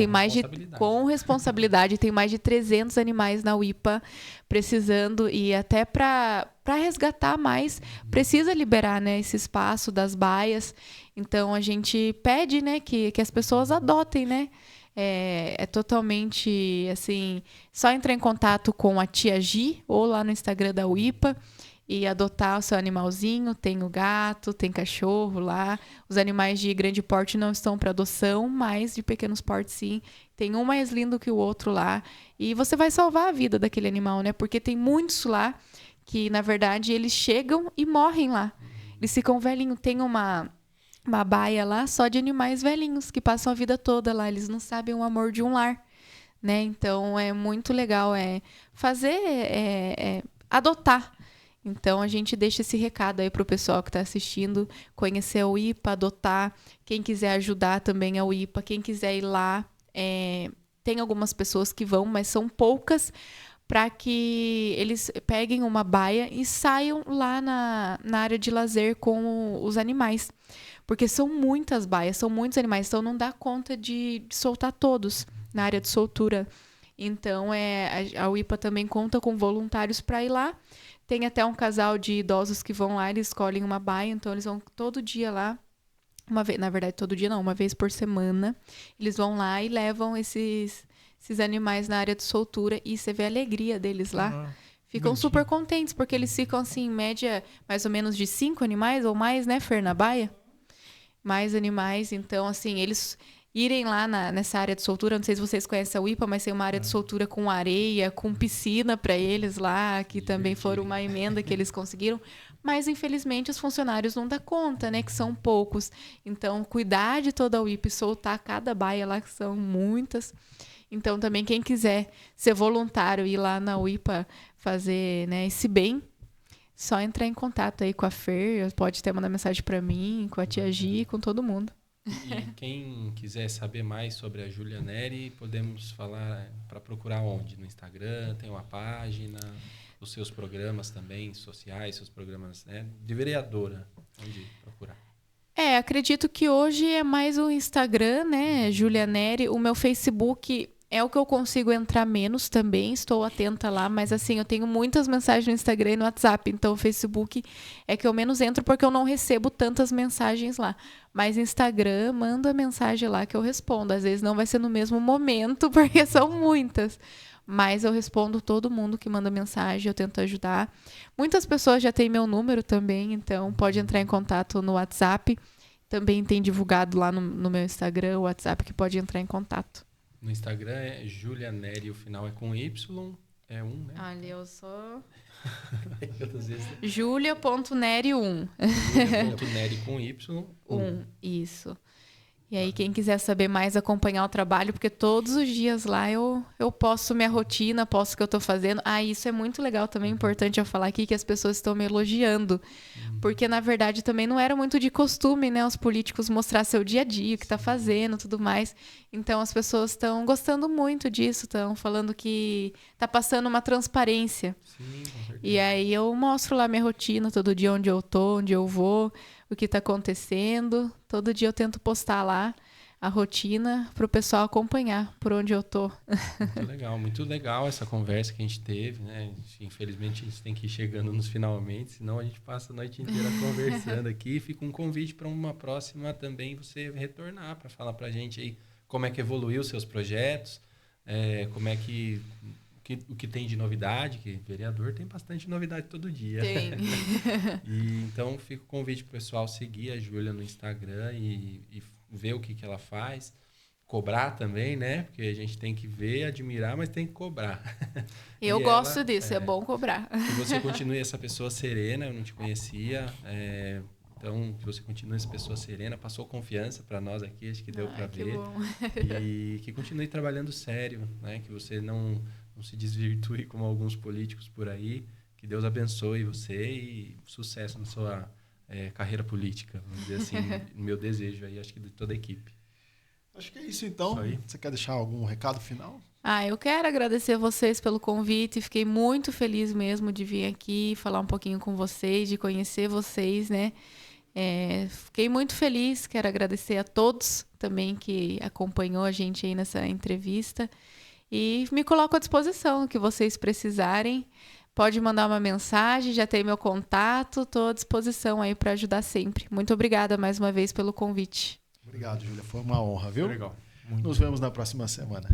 Speaker 5: com responsabilidade, tem mais de 300 animais na UIPA precisando, e até para resgatar mais, precisa liberar, né, esse espaço das baias. Então a gente pede, né, que as pessoas adotem, né? É totalmente assim, só entrar em contato com a tia Gi ou lá no Instagram da UIPA e adotar o seu animalzinho. Tem o gato, tem cachorro lá. Os animais de grande porte não estão para adoção, mas de pequenos portes sim. Tem um mais lindo que o outro lá. E você vai salvar a vida daquele animal, né? Porque tem muitos lá que, na verdade, eles chegam e morrem lá. Eles ficam velhinhos. Tem uma baia lá só de animais velhinhos que passam a vida toda lá. Eles não sabem o amor de um lar, né? Então, é muito legal adotar. Então, a gente deixa esse recado aí para o pessoal que está assistindo, conhecer a UIPA, adotar. Quem quiser ajudar também a UIPA, quem quiser ir lá, tem algumas pessoas que vão, mas são poucas, para que eles peguem uma baia e saiam lá na área de lazer com os animais. Porque são muitas baias, são muitos animais, então não dá conta de soltar todos na área de soltura. Então, a UIPA também conta com voluntários para ir lá. Tem até um casal de idosos que vão lá, eles escolhem uma baia, então eles vão todo dia lá, na verdade todo dia não, uma vez por semana, eles vão lá e levam esses animais na área de soltura e você vê a alegria deles lá. Ficam super contentes, porque eles ficam assim, em média, mais ou menos de 5 animais ou mais, né, Fer, na baia? Mais animais, então assim, eles irem lá nessa área de soltura, não sei se vocês conhecem a UIPA, mas tem uma área de soltura com areia, com piscina para eles lá, que também foram uma emenda que eles conseguiram. Mas, infelizmente, os funcionários não dão conta, né? Que são poucos. Então, cuidar de toda a UIPA e soltar cada baia lá, que são muitas. Então, também, quem quiser ser voluntário e ir lá na UIPA fazer, né, esse bem, só entrar em contato aí com a Fer, pode até mandar mensagem para mim, com a tia Gi, com todo mundo.
Speaker 4: E quem quiser saber mais sobre a Júlia Neri, podemos falar para procurar onde? No Instagram, tem uma página, os seus programas também sociais, seus programas, né, de vereadora, onde procurar?
Speaker 5: Acredito que hoje é mais o Instagram, né, Júlia Neri. O meu Facebook é o que eu consigo entrar menos também, estou atenta lá, mas assim, eu tenho muitas mensagens no Instagram e no WhatsApp, então o Facebook é que eu menos entro porque eu não recebo tantas mensagens lá. Mas Instagram, manda mensagem lá que eu respondo. Às vezes não vai ser no mesmo momento, porque são muitas. mas eu respondo todo mundo que manda mensagem, eu tento ajudar. Muitas pessoas já têm meu número também, então pode entrar em contato no WhatsApp. Também tem divulgado lá no meu Instagram, o WhatsApp, que pode entrar em contato.
Speaker 4: No Instagram é Júlia Neri, o final é com Y, é 1, né?
Speaker 5: Olha, eu sou
Speaker 4: Outras vezes
Speaker 5: Julia.neri1.
Speaker 4: Julia.neri com Y.
Speaker 5: 1, isso. E aí, quem quiser saber mais, acompanhar o trabalho, porque todos os dias lá eu posto minha rotina, posto o que eu tô fazendo. Isso é muito legal também, importante eu falar aqui, que as pessoas estão me elogiando. Porque, na verdade, também não era muito de costume, né? Os políticos mostrar seu dia a dia, o que tá fazendo, tudo mais. Então, as pessoas estão gostando muito disso, estão falando que tá passando uma transparência.
Speaker 4: Sim, com certeza.
Speaker 5: E aí, eu mostro lá minha rotina, todo dia onde eu tô, onde eu vou, o que está acontecendo. Todo dia eu tento postar lá a rotina para o pessoal acompanhar por onde eu tô.
Speaker 4: Muito legal essa conversa que a gente teve, né? Infelizmente a gente tem que ir chegando nos finalmente, senão a gente passa a noite inteira conversando aqui. Fica um convite para uma próxima também você retornar para falar para a gente aí como é que evoluiu os seus projetos, como é o que tem de novidade, que vereador tem bastante novidade todo dia.
Speaker 5: Tem.
Speaker 4: E então fica o convite pro pessoal seguir a Júlia no Instagram e ver o que ela faz. Cobrar também, né? Porque a gente tem que ver, admirar, mas tem que cobrar.
Speaker 5: Eu gosto disso, é bom cobrar.
Speaker 4: Que você continue essa pessoa serena, eu não te conhecia. Então, que você continue essa pessoa serena, passou confiança para nós aqui, acho que deu para ver.
Speaker 5: Bom.
Speaker 4: E que continue trabalhando sério, né? Que você não se desvirtue como alguns políticos por aí. Que Deus abençoe você e sucesso na sua carreira política. Vamos dizer assim, meu desejo aí, acho que de toda a equipe.
Speaker 1: Acho que é isso então. Você quer deixar algum recado final?
Speaker 5: Eu quero agradecer vocês pelo convite. Fiquei muito feliz mesmo de vir aqui falar um pouquinho com vocês, de conhecer vocês, né? Fiquei muito feliz. Quero agradecer a todos também que acompanhou a gente aí nessa entrevista. E me coloco à disposição, o que vocês precisarem. Pode mandar uma mensagem, já tem meu contato. Estou à disposição aí para ajudar sempre. Muito obrigada mais uma vez pelo convite.
Speaker 1: Obrigado, Júlia. Foi uma honra, viu?
Speaker 2: Legal.
Speaker 1: Nos vemos na próxima semana.